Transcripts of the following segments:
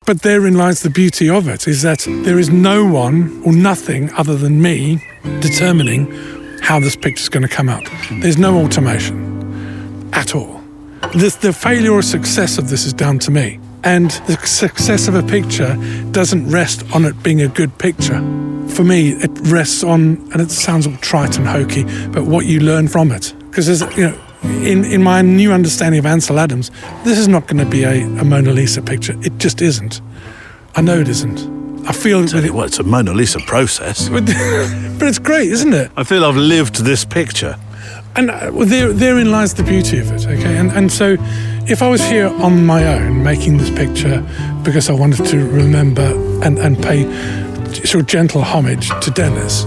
But therein lies the beauty of it, is that there is no one or nothing other than me determining how this picture's going to come out. There's no automation at all. The failure or success of this is down to me. And the success of a picture doesn't rest on it being a good picture. For me, it rests on, and it sounds all trite and hokey, but what you learn from it. Because in my new understanding of Ansel Adams, this is not going to be a Mona Lisa picture. It just isn't. I know it isn't. I feel it's a Mona Lisa process. But it's great, isn't it? I feel I've lived this picture. And therein lies the beauty of it, okay? And so if I was here on my own making this picture because I wanted to remember and pay sort of gentle homage to Dennis,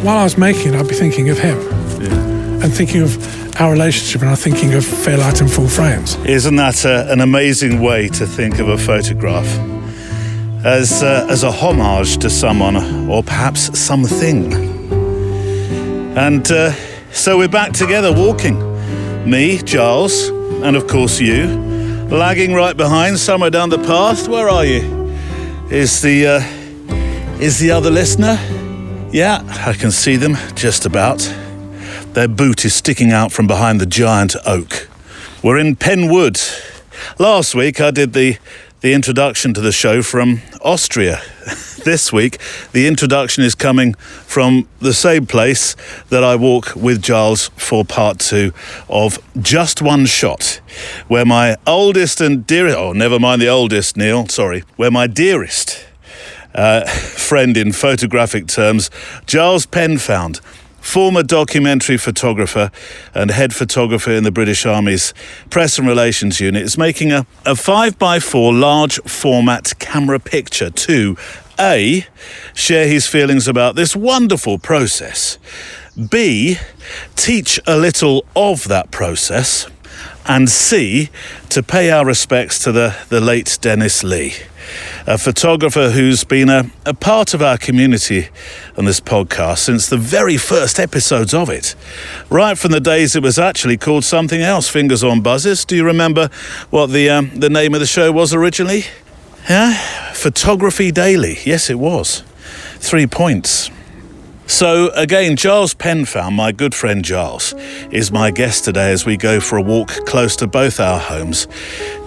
while I was making it, I'd be thinking of him. Yeah. And thinking of our relationship, and I'm thinking of Fairlight and Full Frames. Isn't that an amazing way to think of a photograph? As a homage to someone, or perhaps something. And so we're back together walking. Me, Giles, and of course you, lagging right behind somewhere down the path. Where are you? Is the other listener? Yeah, I can see them just about. Their boot is sticking out from behind the giant oak. We're in Penwood. Last week I did the introduction to the show from Austria. This week, the introduction is coming from the same place that I walk with Giles for part 2 of Just One Shot, where my oldest and dearest, never mind the oldest, Neil, sorry, where my dearest friend in photographic terms, Giles Penfound, former documentary photographer and head photographer in the British Army's Press and Relations Unit, is making a 5x4 large format camera picture to A, share his feelings about this wonderful process, B, teach a little of that process, and C, to pay our respects to the late Dennis Lee, a photographer who's been a part of our community on this podcast since the very first episodes of it. Right from the days it was actually called something else, Fingers on Buzzers. Do you remember what the name of the show was originally? Yeah? Photography Daily. Yes, it was. 3 points. So again, Giles Penfound, my good friend Giles, is my guest today as we go for a walk close to both our homes,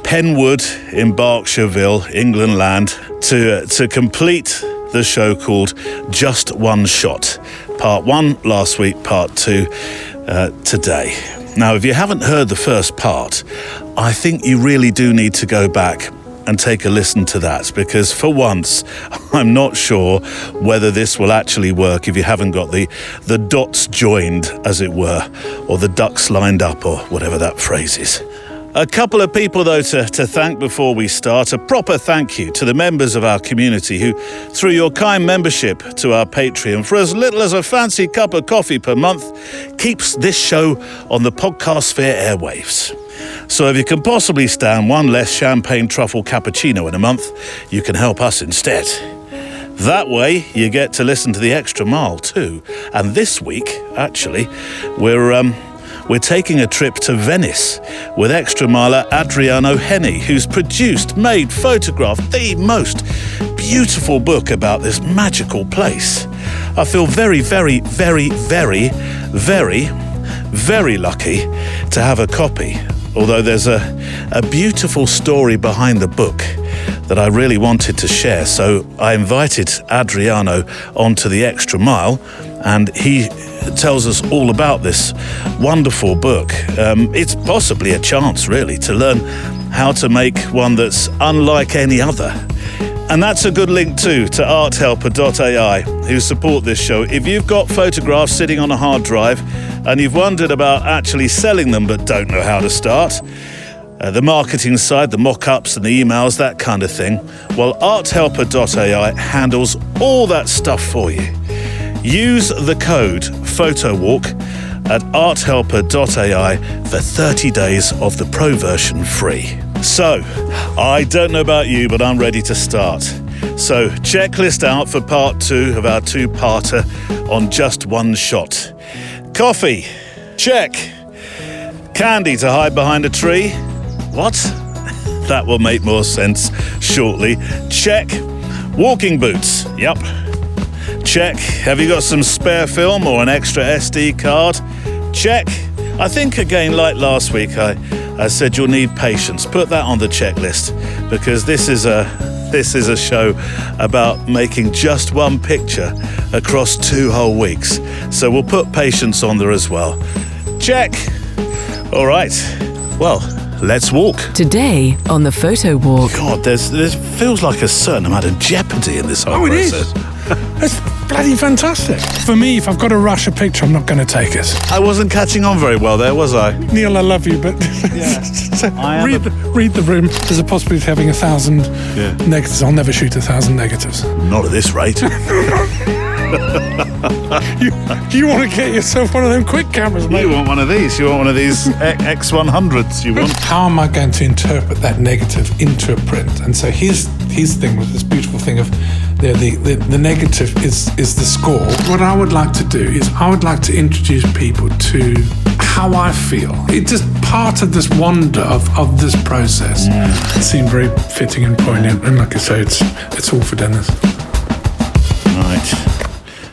Penwood in Berkshire, England land, to complete the show called Just One Shot. Part 1 last week, part 2 today. Now, if you haven't heard the first part, I think you really do need to go back and take a listen to that, because for once I'm not sure whether this will actually work if you haven't got the dots joined, as it were, or the ducks lined up, or whatever that phrase is. A couple of people, though, to thank before we start. A proper thank you to the members of our community who, through your kind membership to our Patreon, for as little as a fancy cup of coffee per month, keeps this show on the podcast sphere airwaves. So if you can possibly stand one less champagne truffle cappuccino in a month, you can help us instead. That way, you get to listen to the extra mile too. And this week, actually, we're taking a trip to Venice with extra miler Adriano Henny, who's produced, made, photographed the most beautiful book about this magical place. I feel very, very, very, very, very, very lucky to have a copy. Although there's a beautiful story behind the book that I really wanted to share. So I invited Adriano onto the extra mile, and he tells us all about this wonderful book. It's possibly a chance, really, to learn how to make one that's unlike any other. And that's a good link too to arthelper.ai, who support this show. If you've got photographs sitting on a hard drive and you've wondered about actually selling them but don't know how to start, the marketing side, the mock-ups and the emails, that kind of thing, well, arthelper.ai handles all that stuff for you. Use the code PHOTOWALK at arthelper.ai for 30 days of the pro version free. So, I don't know about you, but I'm ready to start. So, checklist out for part 2 of our 2-parter on Just One Shot. Coffee, check. Candy to hide behind a tree. What? That will make more sense shortly. Check. Walking boots. Yep. Check. Have you got some spare film or an extra SD card? Check. I think, again, like last week, I said you'll need patience. Put that on the checklist, because this is a show about making just one picture across 2 whole weeks. So we'll put patience on there as well. Check. All right. Well, let's walk. Today on the photo walk. God, there feels like a certain amount of jeopardy in this whole process. It is. It's bloody fantastic. For me, if I've got to rush a picture, I'm not going to take it. I wasn't catching on very well there, was I? Neil, I love you, but so read the room. There's a possibility of having 1,000 negatives. I'll never shoot 1,000 negatives. Not at this rate. You want to get yourself one of them quick cameras, mate. You want one of these. You want one of these X100s. You want. How am I going to interpret that negative into a print? And so his thing was this beautiful thing of the negative is the score. What I would like to do is I would like to introduce people to how I feel. It's just part of this wonder of this process. It seemed very fitting and poignant, and like I say, it's all for Dennis. Right.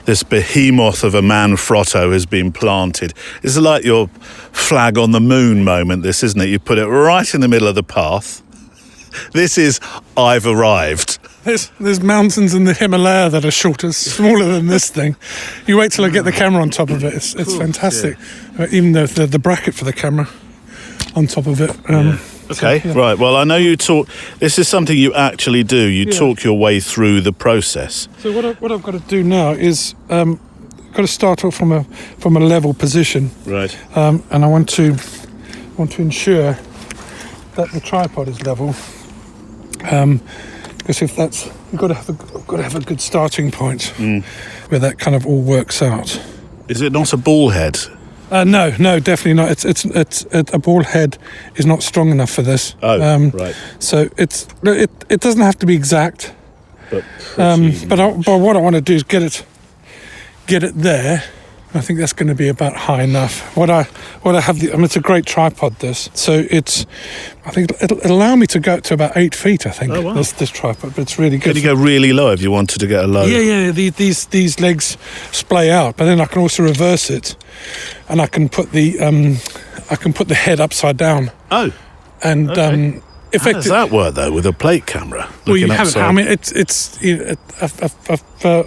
This behemoth of a Manfrotto has been planted. It's like your flag on the moon moment, this, isn't it? You put it right in the middle of the path. This is, I've arrived. There's mountains in the Himalaya that are shorter, smaller than this thing. You wait till I get the camera on top of it. It's fantastic. Yeah. Even the bracket for the camera on top of it. Okay, right. Well, I know you talk. This is something you actually do. You talk your way through the process. So what I've got to do now is got to start off from a level position. Right. And I want to ensure that the tripod is level. Because if that's, you've got to have a good starting point where that kind of all works out. Is it not a ball head? No, definitely not. It's a ball head is not strong enough for this. Oh, right. So it doesn't have to be exact. But what I want to do is get it there. I think that's going to be about high enough. What I have, it's a great tripod. This, so I think it'll allow me to go up to about 8 feet. I think this tripod, but it's really good. Can you go really low if you wanted to get a low? Yeah. These legs splay out, but then I can also reverse it, and I can put the head upside down. Oh, and okay. How does that work though with a plate camera? Well, you haven't. I mean,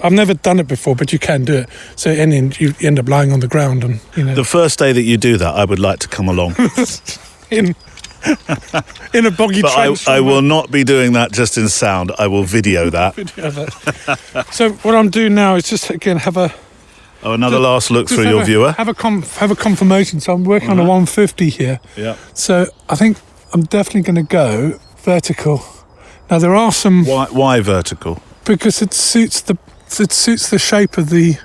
I've never done it before, but you can do it. So you end up lying on the ground, and The first day that you do that, I would like to come along. in a boggy trench. I will not be doing that just in sound. I will video that. So what I'm doing now is just again have a. Another last look through your viewer. Have a confirmation. So I'm working on a 150 here. Yeah. So I think I'm definitely going to go vertical. Now there are some. Why vertical? Because it suits the shape of the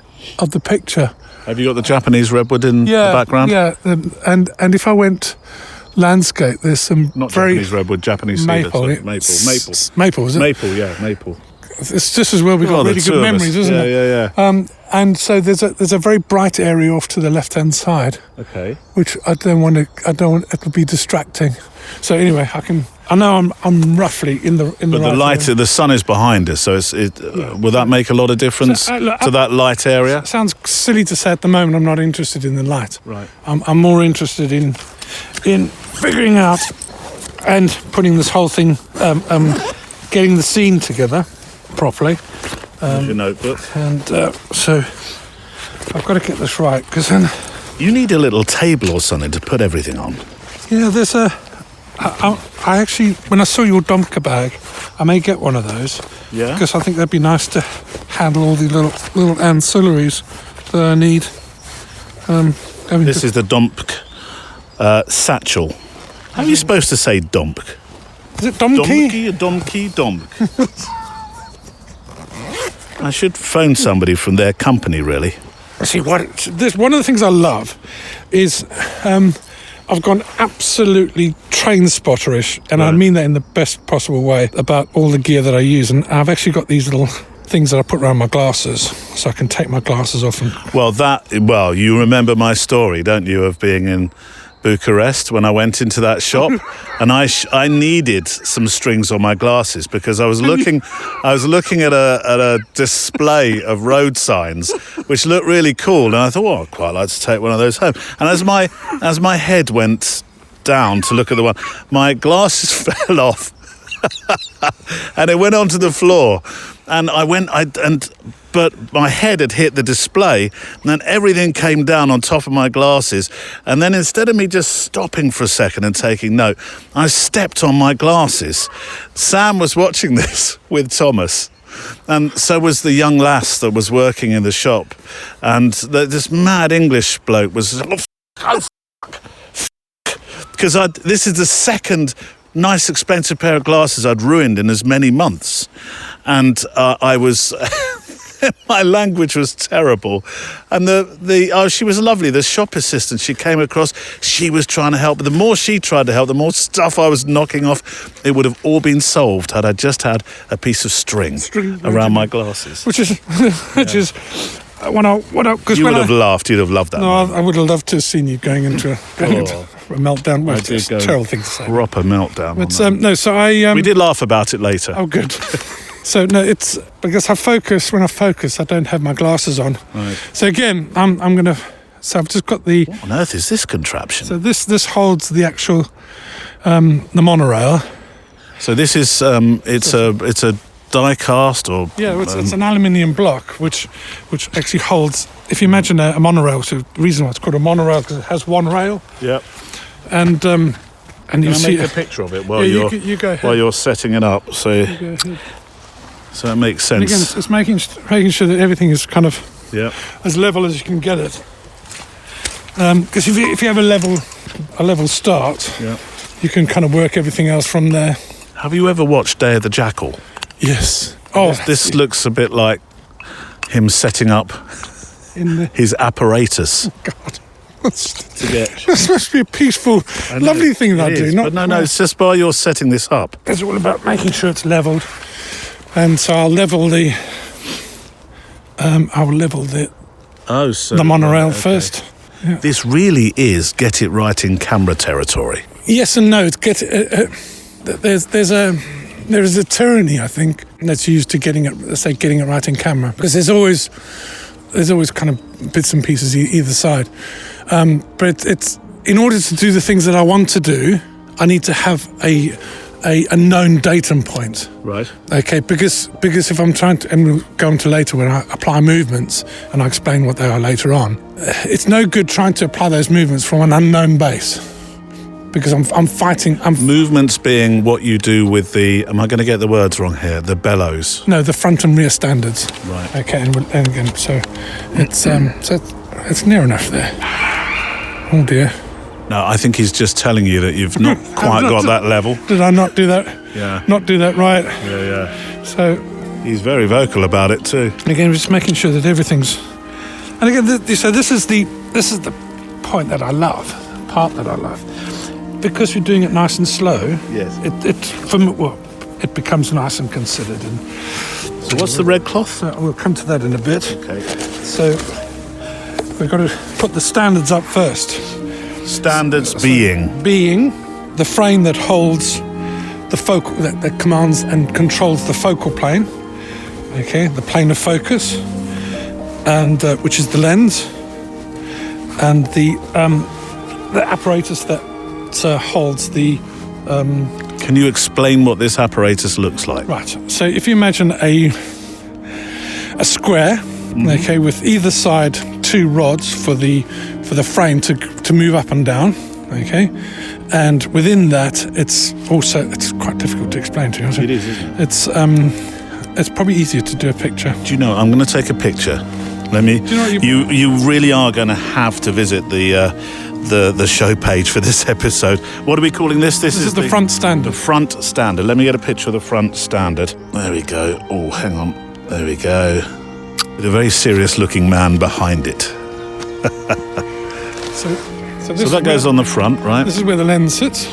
picture. Have you got the Japanese redwood in the background? Yeah, and if I went landscape, there's some not very Japanese redwood, Japanese maple. Maple, is it? Maple, yeah, maple. It's just as well we've got really good memories, isn't it? Yeah. And so there's a very bright area off to the left-hand side. Okay. Which I don't want it'll be distracting. So anyway, I know I'm roughly in the But right the light, area. the sun is behind us, so will that make a lot of difference to that light area? It sounds silly to say at the moment. I'm not interested in the light. Right. I'm more interested in figuring out and putting this whole thing, getting the scene together properly. Your notebook. And so I've got to get this right, because then. You need a little table or something to put everything on. Yeah, there's I actually, when I saw your Domka bag, I may get one of those. Yeah. Because I think that'd be nice to handle all the little ancillaries that I need. This is the Domk satchel. How are you supposed to say Domk? Is it Domkey? Domk. I should phone somebody from their company, really. See, one of the things I love is I've gone absolutely train spotterish, and I mean that in the best possible way, about all the gear that I use. And I've actually got these little things that I put around my glasses, so I can take my glasses off. And Well, you remember my story, don't you, of being Bucharest when I went into that shop, and I needed some strings on my glasses because I was looking at a display of road signs which looked really cool, and I thought, well, I'd quite like to take one of those home. And as my head went down to look at the one, my glasses fell off and it went onto the floor, and but my head had hit the display, and then everything came down on top of my glasses, and then instead of me just stopping for a second and taking note, I stepped on my glasses. Sam was watching this with Thomas, and so was the young lass that was working in the shop, and this mad English bloke was because this is the second nice expensive pair of glasses I'd ruined in as many months, and I was my language was terrible, and she was lovely, the shop assistant she came across, she was trying to help, but the more she tried to help, the more stuff I was knocking off. It would have all been solved had I just had a piece of string around my glasses, which is when I because you would have laughed. You'd have loved that. No, I would have loved to have seen you going into a meltdown. Well, it's a terrible thing to say. Proper meltdown. But no, so we did laugh about it later. Oh, good. So no, it's because I focus. When I focus, I don't have my glasses on. Right. So again, I'm gonna. So I've just got the. What on earth is this contraption? So this holds the actual the monorail. So this is it's a die cast or it's an aluminium block which actually holds. If you imagine a monorail, so the reason why it's called a monorail because it has one rail. Yep. And you Can see I make a picture of it while you go ahead. While you're setting it up. So it makes sense. And again, it's making sure that everything is kind of as level as you can get it. Because if you have a level start, you can kind of work everything else from there. Have you ever watched Day of the Jackal? Yes. This looks a bit like him setting up his apparatus. Oh, God. This must be a peaceful, lovely thing that I do. But no, it's just while you're setting this up. It's all about making sure it's levelled. And so I'll level the monorail first. Yeah. This really is get it right in camera territory. Yes and no. There is a tyranny, I think, that's used to getting it right in camera, because there's always kind of bits and pieces either side. But it's in order to do the things that I want to do, I need to have a known datum point. Right. Okay, because if I'm trying to, and we'll go into later when I apply movements and I explain what they are later on, it's no good trying to apply those movements from an unknown base. Because I'm fighting. Movements being what you do with the. Am I going to get the words wrong here? The bellows. No, the front and rear standards. Right. Okay, and again, so it's near enough there. Oh dear. No, I think he's just telling you that you've not quite got that level. Did I not do that? Yeah. Not do that right? Yeah. So he's very vocal about it too. Again, just making sure that everything's. And again, so this is the point that I love, the part that I love. Because we're doing it nice and slow, yes, it becomes nice and considered. And so what's the red cloth? We'll come to that in a bit. Okay. So we've got to put the standards up first. Standards being the frame that holds the focal, that commands and controls the focal plane. Okay, the plane of focus, and which is the lens, and the apparatus that holds the. Can you explain what this apparatus looks like? Right. So if you imagine a square, okay, with either side two rods for the frame to move up and down, okay, and within that it's quite difficult to explain to you. It is, isn't it? It's probably easier to do a picture. Do you know? I'm going to take a picture. Let me. Do you know you really are going to have to visit the show page for this episode. What are we calling this? This is the front standard. The front standard. Let me get a picture of the front standard. There we go. Oh, hang on. There we go. With a very serious-looking man behind it. So that goes on the front, right? This is where the lens sits.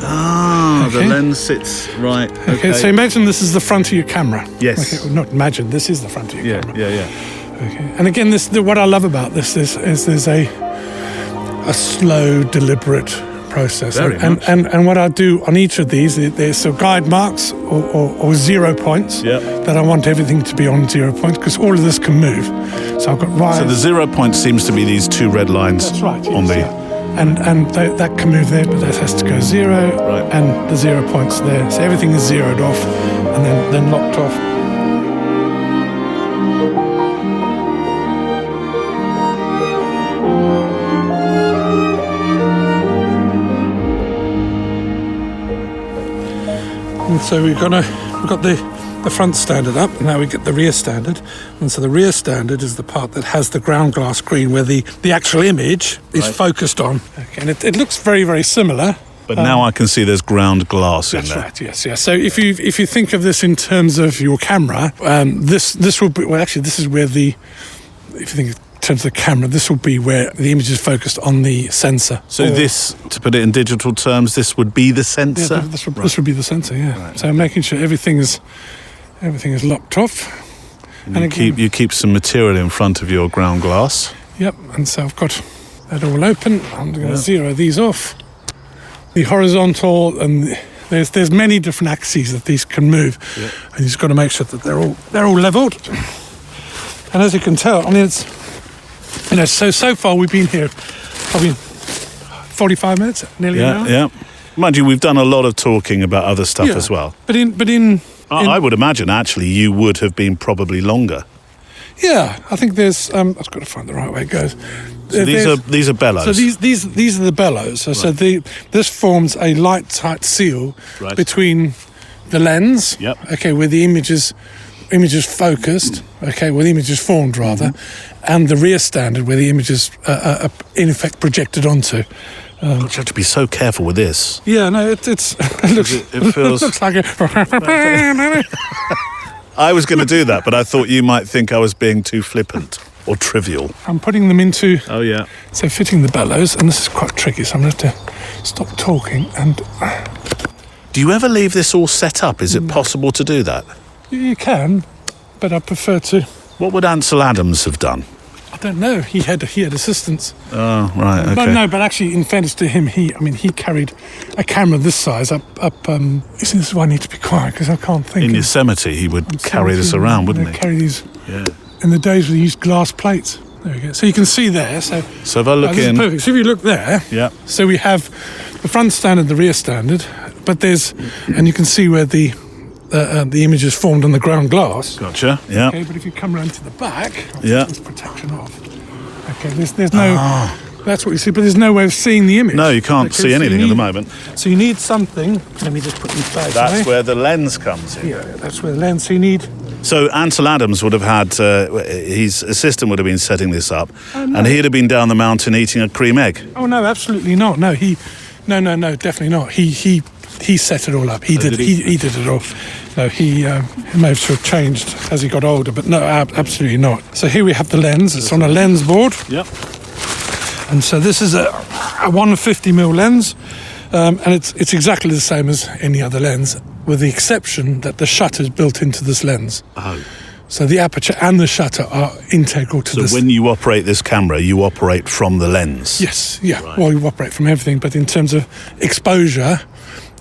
Ah, okay. The lens sits right. Okay, so imagine this is the front of your camera. Yes. Okay, well, not imagine, this is the front of your camera. Yeah. Okay, and again, what I love about this is there's a slow, deliberate process. Very much. And what I do on each of these, there's some guide marks or 0 points that I want everything to be on 0 points, because all of this can move. So I've got rise. So the 0 point seems to be these two red lines. That's right. On the. And that can move there, but that has to go 0, Right. and the 0 points there. So everything is zeroed off and then locked off. And so we've got the front standard up, and now we get the rear standard. And so the rear standard is the part that has the ground glass screen where the actual image is focused on. Okay, and it looks very, very similar. But now I can see there's ground glass in there. That's right, yes. So if you think of this in terms of your camera, this will be, well, actually, this is where if you think in terms of the camera, this will be where the image is focused on the sensor. So this, to put it in digital terms, this would be the sensor? Yeah, this would be the sensor, yeah. Right. So making sure everything is locked off. And you keep some material in front of your ground glass. Yep, and so I've got that all open. I'm going to zero these off. The horizontal, and there's many different axes that these can move, and you've just got to make sure that they're all leveled. And as you can tell, I mean, it's so far we've been here probably 45 minutes, nearly an hour. Yeah. Mind you, we've done a lot of talking about other stuff as well. But I would imagine actually you would have been probably longer. Yeah, I think there's. I've got to find the right way it goes. So these are bellows. So these are the bellows. So this forms a light tight seal between the lens. Okay, where the image is focused. Okay, where the image is formed rather, and the rear standard where the image is in effect projected onto. You have to be so careful with this. Yeah, no, it feels looks like it. I was going to do that, but I thought you might think I was being too flippant or trivial. I'm putting them into. Oh yeah. So fitting the bellows, and this is quite tricky. So I'm going to have to stop talking and. Do you ever leave this all set up? Is it possible to do that? You can, but I prefer to. What would Ansel Adams have done? I don't know. He had assistants. Oh right, okay. But actually, in fairness to him, he carried a camera this size up. This is why I need to be quiet because I can't think. In Yosemite, he would carry this around, wouldn't he? Carry these. Yeah. In the days when they used glass plates. There we go. So you can see there. So if I look this in, is perfect. So if you look there, So we have the front standard, the rear standard, but and you can see where the image is formed on the ground glass. Gotcha. Yeah. Okay, but if you come around to the back, this protection off. Okay, there's no. That's what you see, but there's no way of seeing the image. No, you can't see anything at the moment. So you need something. Let me just put these bags away. That's where the lens comes in. Yeah, that's where the lens. So you need. So Ansel Adams would have had his assistant would have been setting this up, and he'd have been down the mountain eating a cream egg. Oh no, absolutely not. No, no, definitely not. He set it all up. He did it all. No, he may have changed as he got older, but no, absolutely not. So here we have the lens. It's on a lens board. Yep. And so this is a 150mm lens, and it's exactly the same as any other lens, with the exception that the shutter is built into this lens. Oh. So the aperture and the shutter are integral to this. So when you operate this camera, you operate from the lens? Yes, yeah. Right. Well, you operate from everything, but in terms of exposure,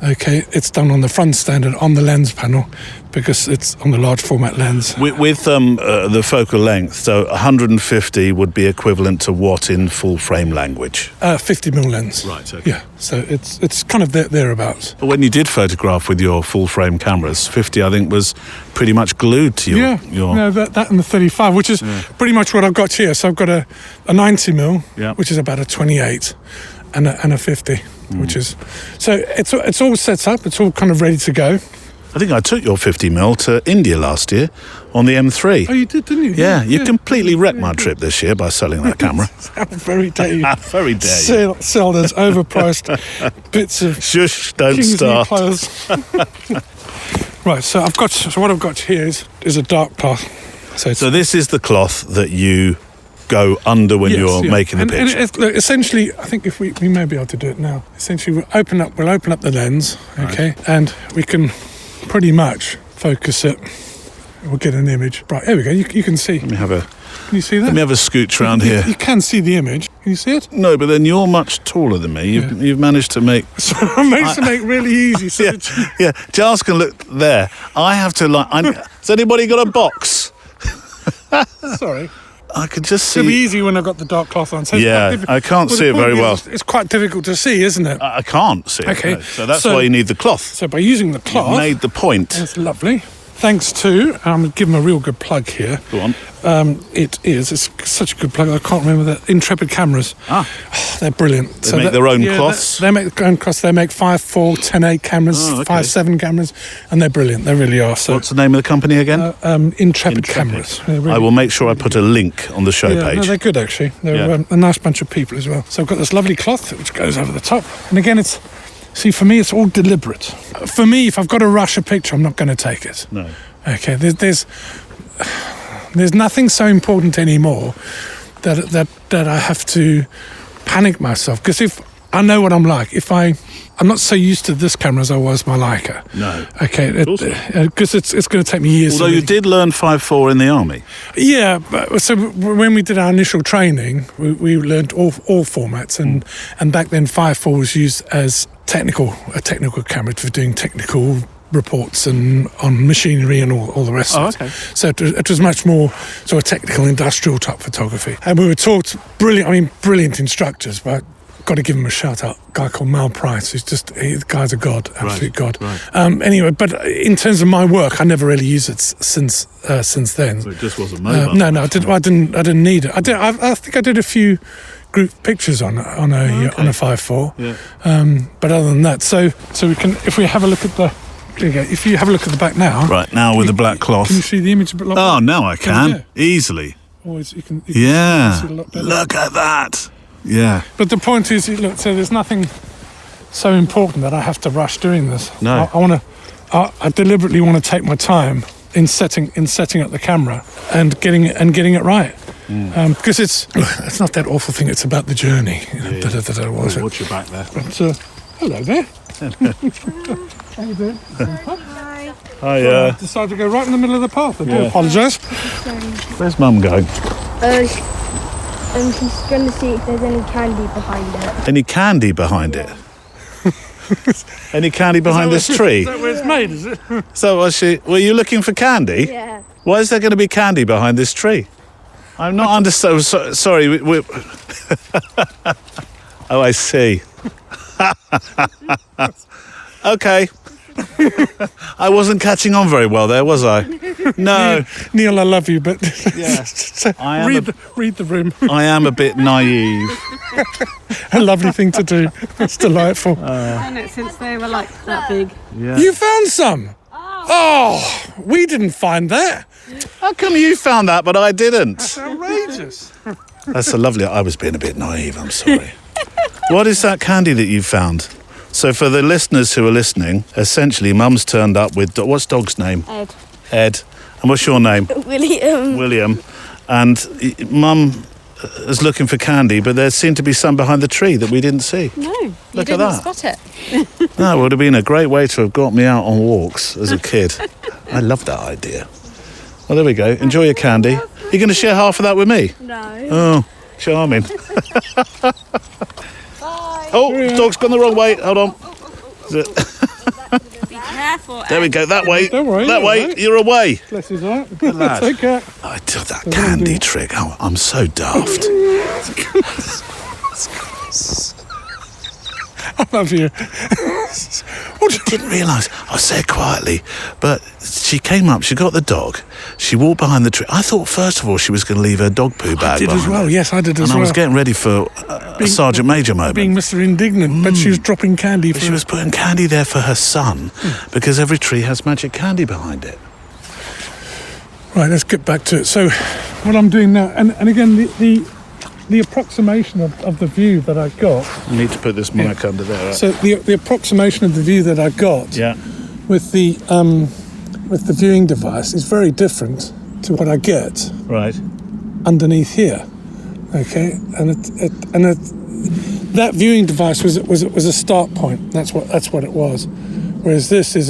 okay, it's done on the front standard on the lens panel because it's on the large format lens. With the focal length, so 150 would be equivalent to what in full frame language? 50mm lens. Right, okay. Yeah, so it's kind of thereabouts. But when you did photograph with your full frame cameras, 50 I think was pretty much glued to your... that and the 35, which is pretty much what I've got here. So I've got a 90mm, which is about a 28, and a 50. Which is so it's all set up. It's all kind of ready to go. I think I took your 50mm to India last year on the M3. Oh, you did, didn't you? Yeah, you completely wrecked my trip this year by selling that camera. How very dare you? Very dare you. Sell those overpriced bits of shush, don't Kingsley start. clothes. Right, so what I've got here is a dark cloth. So this is the cloth that you go under when you're making the picture. And look, essentially, I think if we may be able to do it now. Essentially, we'll open up the lens, okay, and we can pretty much focus it. We'll get an image. Right, here we go. You can see. Let me have a Can you see that? Let me have a scooch around here. You can see the image. Can you see it? No, but then you're much taller than me. You've managed to make... So I managed to make really easy. So yeah, Giles can look there. I have to has anybody got a box? Sorry. I could just see... It'll be easy when I've got the dark cloth on. So I can't see it very well. It's quite difficult to see, isn't it? I can't see it. Okay. No. So that's why you need the cloth. So by using the cloth... You've made the point. That's lovely. Thanks to, I'm going to give them a real good plug here. Go on. It's such a good plug, I can't remember the Intrepid cameras. Oh, they're brilliant. They make their own cloths? They make their own cloths. They make 5.4, 10.8 cameras, 5.7 cameras, and they're brilliant. They really are. So, what's the name of the company again? Intrepid cameras. Really, I will make sure I put a link on the show page. No, they're good, actually. They're a nice bunch of people as well. So I've got this lovely cloth which goes over the top. And again, for me, it's all deliberate. For me, if I've got to rush a picture, I'm not going to take it. No. Okay, there's nothing so important anymore that I have to panic myself, because if I know what I'm like, I'm not so used to this camera as I was my Leica. No. Okay, because it's going to take me years. Although you did learn 5.4 in the army. Yeah, so when we did our initial training, we learned all formats, and back then 5.4 was used as a technical camera for doing technical reports and on machinery and all the rest of it. Okay. So it was much more sort of technical industrial type photography. And we were taught brilliant instructors, but got to give him a shout out. A guy called Mal Price, the guy's a god, absolute god. Right. Anyway, but in terms of my work, I never really used it since then. So it just wasn't mobile. No, I didn't need it. I think I did a few group pictures on a 5.4. Yeah. But other than that, so we can, if we have a look at the. If you have a look at the back now. Right, now with the black cloth. Can you see the image a bit like Oh, now I can. Easily. You can Yeah. see it a lot better. Look at that. Yeah. But the point is, look, so there's nothing so important that I have to rush doing this. No. I deliberately want to take my time in setting up the camera and getting it right. Because it's not that awful thing, it's about the journey. Watch your back there. But, hello there. How you doing? Hi. Hi, I decided to go right in the middle of the path. I do apologise. Where's Mum going? She's going to see if there's any candy behind it. Any candy behind it? Any candy behind this tree? Is that where it's made, is it? So were you looking for candy? Yeah. Why is there going to be candy behind this tree? I'm not understanding. Sorry. Oh, I see. Okay. I wasn't catching on very well there, was I? No. Neil, I love you, but Yeah. so I am read the room. I am a bit naive. A lovely thing to do. It's delightful. Done it since they were like that big. Yeah. You found some? Oh, we didn't find that. How come you found that but I didn't? That's outrageous. That's a lovely... I was being a bit naive, I'm sorry. What is that candy that you found? So for the listeners who are listening, essentially Mum's turned up with... What's dog's name? Ed. Ed. And what's your name? William. William. And Mum is looking for candy, but there seemed to be some behind the tree that we didn't see. No, you Look at didn't that. spot it. No, it would have been a great way to have got me out on walks as a kid. I love that idea. Well, there we go. Enjoy your candy. You're going to share half of that with me? No. Oh, charming. Oh, dog's gone the wrong way. Hold on. Be careful. There we go. That way. Don't worry, That you're way. all right. You're away. Bless his heart. lad. Take care. I did that candy trick. Oh, I'm so daft. I love you. I didn't realise. I said quietly, but she came up. She got the dog. She walked behind the tree. I thought first of all she was going to leave her dog poo bag. I did as behind well. her. Yes, I did as And well. I was getting ready for a Sergeant Major moment. Being Mr. Indignant, but she was dropping candy. She was putting candy there for her son because every tree has magic candy behind it. Right, let's get back to it. So, what I'm doing now, and again, the approximation of the view that I got. I need to put this mic under there. Right? So the approximation of the view that I got Yeah. with the viewing device is very different to what I get Right. underneath here. Okay, and that viewing device was a start point. That's what it was. Whereas this is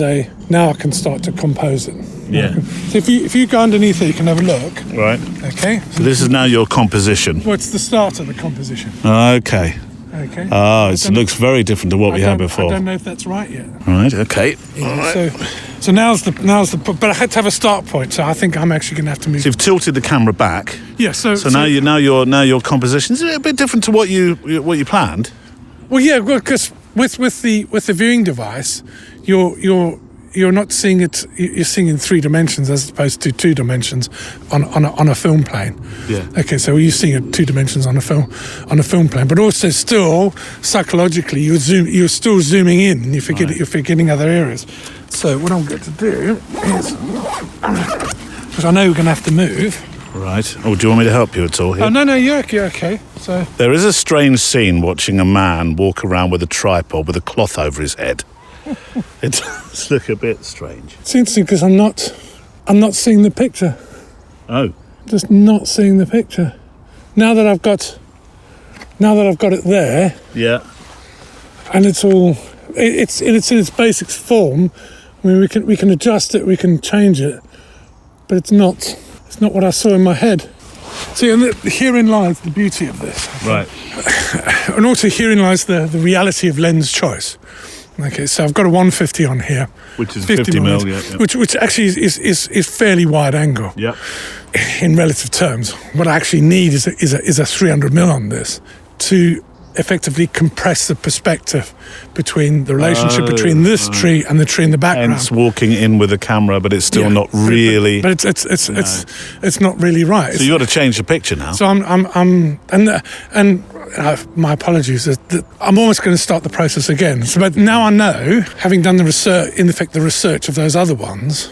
now I can start to compose it. Yeah. So if you go underneath it, you can have a look. Right. Okay. So this is now your composition. Well, it's the start of the composition. Okay. Okay. It looks very different to what we had before. I don't know if that's right yet. Right. Okay. So now's the. But I had to have a start point. So I think I'm actually going to have to move. So you've tilted the camera back. Yeah. So now your composition is a bit different to what you planned. Well, yeah, because with the viewing device, you're not seeing it. You're seeing in 3 dimensions as opposed to 2 dimensions on a film plane. Yeah. Okay, so you're seeing it 2 dimensions on a film plane, but also still psychologically you're still zooming in. You're forgetting other areas. So what I'm going to do is, because I know we're going to have to move. Right. Oh, do you want me to help you at all here? Oh no, you're okay. So there is a strange scene watching a man walk around with a tripod with a cloth over his head. It does look a bit strange. It's interesting because I'm not seeing the picture. Oh. Just not seeing the picture. Now that I've got it there. Yeah. And it's all it's in its basic form. I mean, we can adjust it, we can change it, but it's not what I saw in my head. See, and herein lies the beauty of this. Right. And also herein lies the reality of lens choice. Okay, so I've got a 150 on here, which is 50 mil, yeah. Which actually is fairly wide angle. Yep. In relative terms, what I actually need is a 300 mil on this to effectively compress the perspective between the relationship between this tree and the tree in the background. Hence walking in with a camera, but it's still not really. But it's not really right. So you got to change the picture now. So my apologies. I'm almost going to start the process again. So, but now I know, having done the research, in effect, the research of those other ones,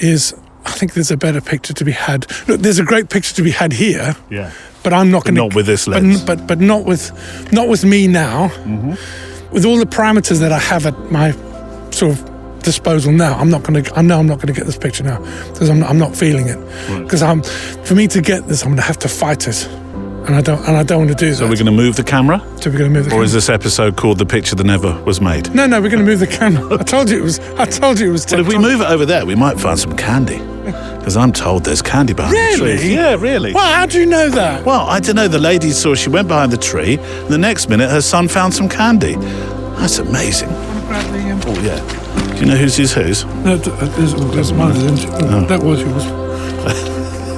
is I think there's a better picture to be had. Look, there's a great picture to be had here. Yeah. But I'm not going to. Not with this lens. But not with me now. Mm-hmm. With all the parameters that I have at my sort of disposal now, I know I'm not going to get this picture now because I'm not feeling it. Because for me to get this, I'm going to have to fight it. And I don't want to do that. So we're going to move the camera? So we're going to move the camera. Or is this episode called The Picture That Never Was Made? No, we're going to move the camera. I told you it was. Well, if we move it over there, we might find some candy. Because I'm told there's candy behind the trees. Really? Yeah, really. Well, how do you know that? Well, I don't know. The lady saw she went behind the tree. And the next minute, her son found some candy. That's amazing. Oh, yeah. Do you know whose is whose? No, there's mine. That was yours.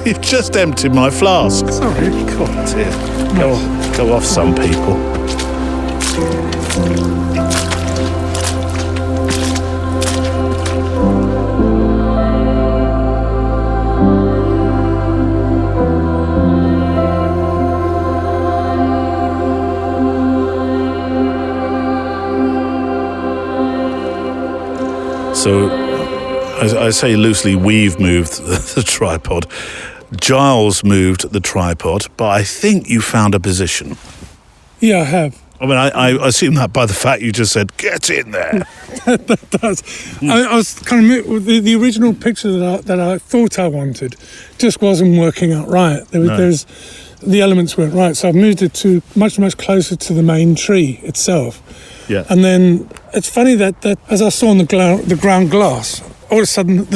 You've just emptied my flask. Sorry. God, dear. Go off some people. So, as I say loosely, we've moved the tripod. Giles moved the tripod, but I think you found a position. Yeah, I have. I mean, I assume that by the fact you just said, get in there. That does. I was kind of the original picture that I thought I wanted just wasn't working out right. There's the elements weren't right, so I've moved it to much closer to the main tree itself. Yeah. And then it's funny that as I saw on the ground glass, all of a sudden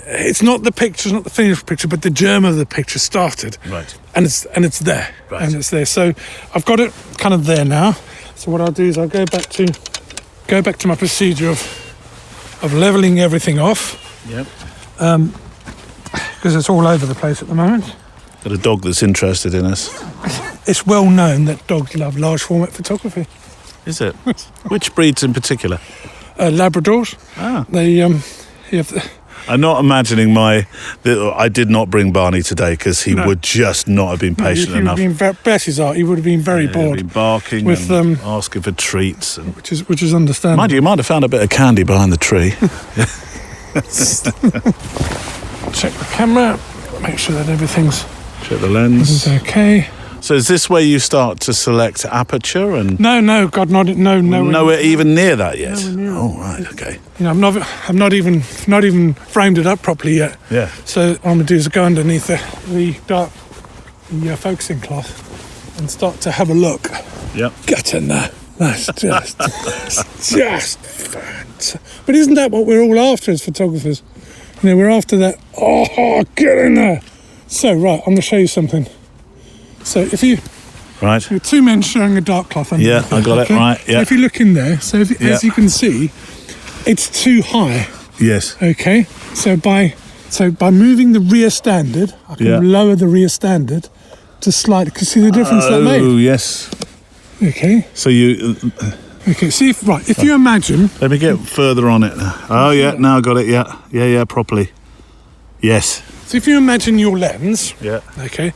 it's not the picture, it's not the finished picture, but the germ of the picture started. Right. And it's there. Right. And it's there. So I've got it kind of there now. So what I'll do is I'll go back to my procedure of leveling everything off. Yep. Because it's all over the place at the moment. Got a dog that's interested in us. It's well known that dogs love large format photography. Is it? Which breeds in particular? Labradors. Ah. They I'm not imagining I did not bring Barney today because he would just not have been patient enough. Bless his heart, he would have been very bored. He'd been barking with and asking for treats. And which is understandable. Mind you might have found a bit of candy behind the tree. Check the camera, make sure that everything's Check the lens. Okay. So is this where you start to select aperture and? No, God, not no. Nowhere even near that yet. Nowhere near Oh right, okay. You know, I've not even framed it up properly yet. Yeah. So what I'm gonna do is go underneath the focusing cloth and start to have a look. Yep. Get in there. That's just fantastic. But isn't that what we're all after as photographers? we're after that. Oh, get in there. So, right, I'm going to show you something. So, if you... Right. You're two men sharing a dark cloth. Yeah, I got it, right, yeah. So if you look in there, as you can see, it's too high. Yes. Okay, so by moving the rear standard, I can lower the rear standard to slightly. Can you see the difference that made? Oh, yes. Okay. So you... Okay, see if you imagine... Let me get further on it. Oh, yeah, now I got it, yeah, properly. Yes. So if you imagine your lens... Yeah. Okay,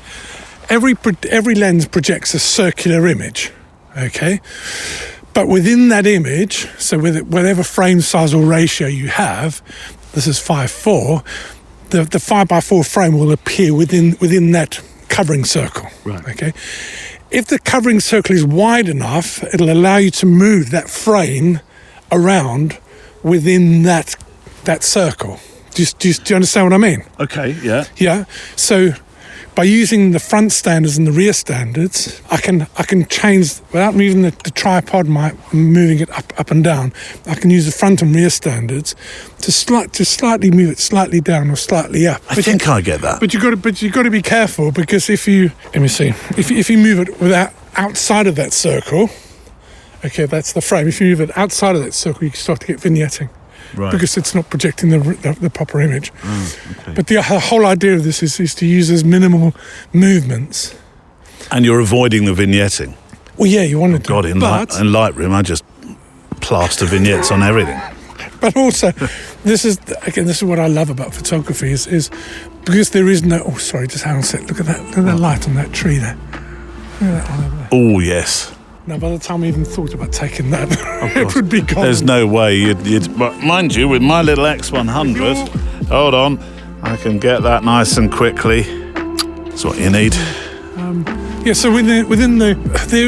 every lens projects a circular image, okay? But within that image, so with whatever frame size or ratio you have, this is 5:4, the 5x4 frame will appear within that covering circle, right? Okay? If the covering circle is wide enough, it'll allow you to move that frame around within that circle. Do you understand what I mean? Okay, yeah. Yeah, so by using the front standards and the rear standards, I can change without moving the tripod, moving it up and down. I can use the front and rear standards to slightly move it slightly down or slightly up. I think I get that. But you got to be careful, because if you move it outside of that circle, okay, that's the frame. If you move it outside of that circle, you can start to get vignetting. Right. Because it's not projecting the proper image. Okay. But the whole idea of this is to use as minimal movements. And you're avoiding the vignetting. Well, yeah, you want to God, in Lightroom, I just plaster vignettes on everything. But also, this is what I love about photography is because there is no... Oh, sorry, just hang on a sec. Look at that light on that tree there. Look at that one over there. Oh, yes. Now, by the time I even thought about taking that, it would be gone. There's no way you'd... But mind you, with my little X100, hold on, I can get that nice and quickly. That's what you need. Yeah, so within there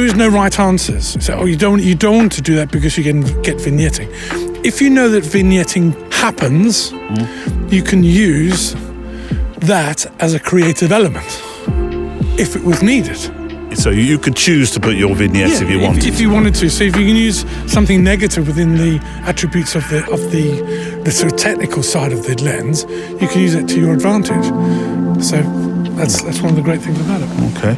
is no right answers. So, you don't want to do that because you can get vignetting. If you know that vignetting happens, you can use that as a creative element if it was needed. So you could choose to put your vignettes if you wanted. If you wanted to. So if you can use something negative within the attributes of the sort of technical side of the lens, you can use it to your advantage. So that's one of the great things about it. Okay.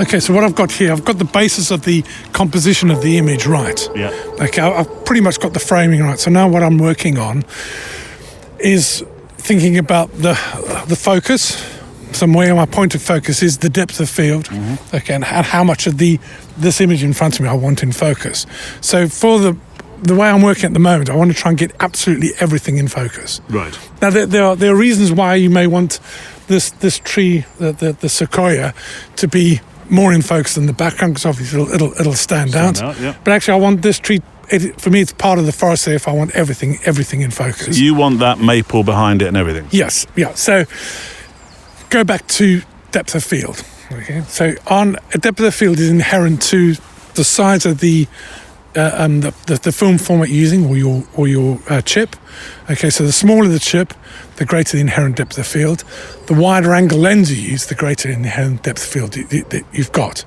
Okay, so what I've got here, I've got the basis of the composition of the image right. Yeah. Okay, I've pretty much got the framing right. So now what I'm working on is thinking about the focus. So where my point of focus is the depth of field, okay, and how much of this image in front of me I want in focus. So for the way I'm working at the moment, I want to try and get absolutely everything in focus. Right. Now there are reasons why you may want this tree, the sequoia, to be more in focus than the background, because obviously it'll stand out. Yeah. But actually, I want this tree. For me, it's part of the forest there if I want everything in focus. You want that maple behind it and everything? Yes, yeah. So go back to depth of field. Okay, so a depth of field is inherent to the size of the film format you're using or your chip. Okay, so the smaller the chip, the greater the inherent depth of field. The wider angle lens you use, the greater inherent depth of field that you've got.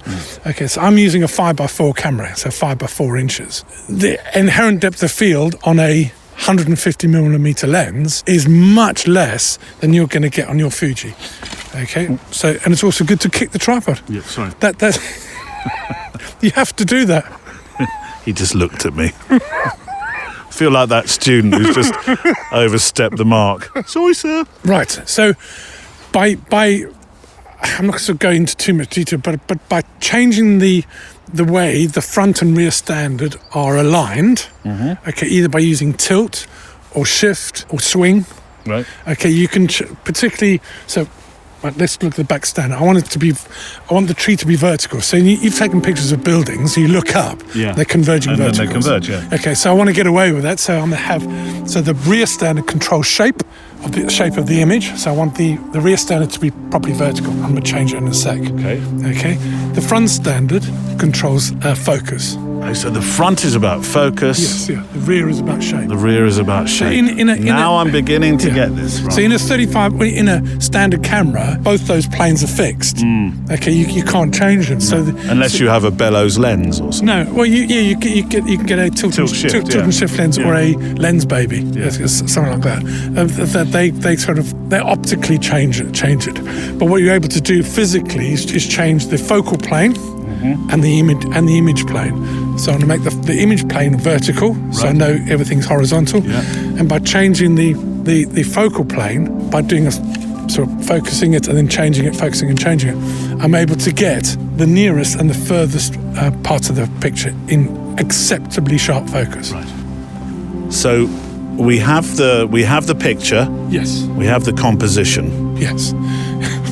Okay, so I'm using a 5x4 camera, so 5x4 inches. The inherent depth of field on a 150mm lens is much less than you're going to get on your Fuji. Okay, so and it's also good to kick the tripod. Yeah, sorry. That's you have to do that. He just looked at me. I feel like that student who's just overstepped the mark. Sorry, sir. Right. So, by I'm not going to go into too much detail, but by changing the way the front and rear standard are aligned, okay, either by using tilt or shift or swing, Right. okay, you can particularly so. Right, let's look at the back standard. I want the tree to be vertical. So you've taken pictures of buildings. You look up. Yeah. They're converging And then they verticals. converge, yeah. Okay, so I want to get away with that. So I'm going to have the rear standard controls shape of the image. So I want the rear standard to be properly vertical. I'm going to change it in a sec. Okay. Okay. The front standard controls focus. So the front is about focus. Yes, yeah. The rear is about shape. The rear is about shape. Now I'm beginning to get this. So in a 35, in a standard camera, both those planes are fixed. Okay, you can't change them. So unless you have a bellows lens or something. No, well, you can get a tilt and shift lens or a lens baby, something like that. They optically change it. But what you're able to do physically is change the focal plane and the image plane. So I'm going to make the image plane vertical, so I know everything's horizontal. Yeah. And by changing the focal plane, by doing a sort of focusing it and then changing it, focusing and changing it, I'm able to get the nearest and the furthest parts of the picture in acceptably sharp focus. Right. So we have the picture. Yes. We have the composition. Yes.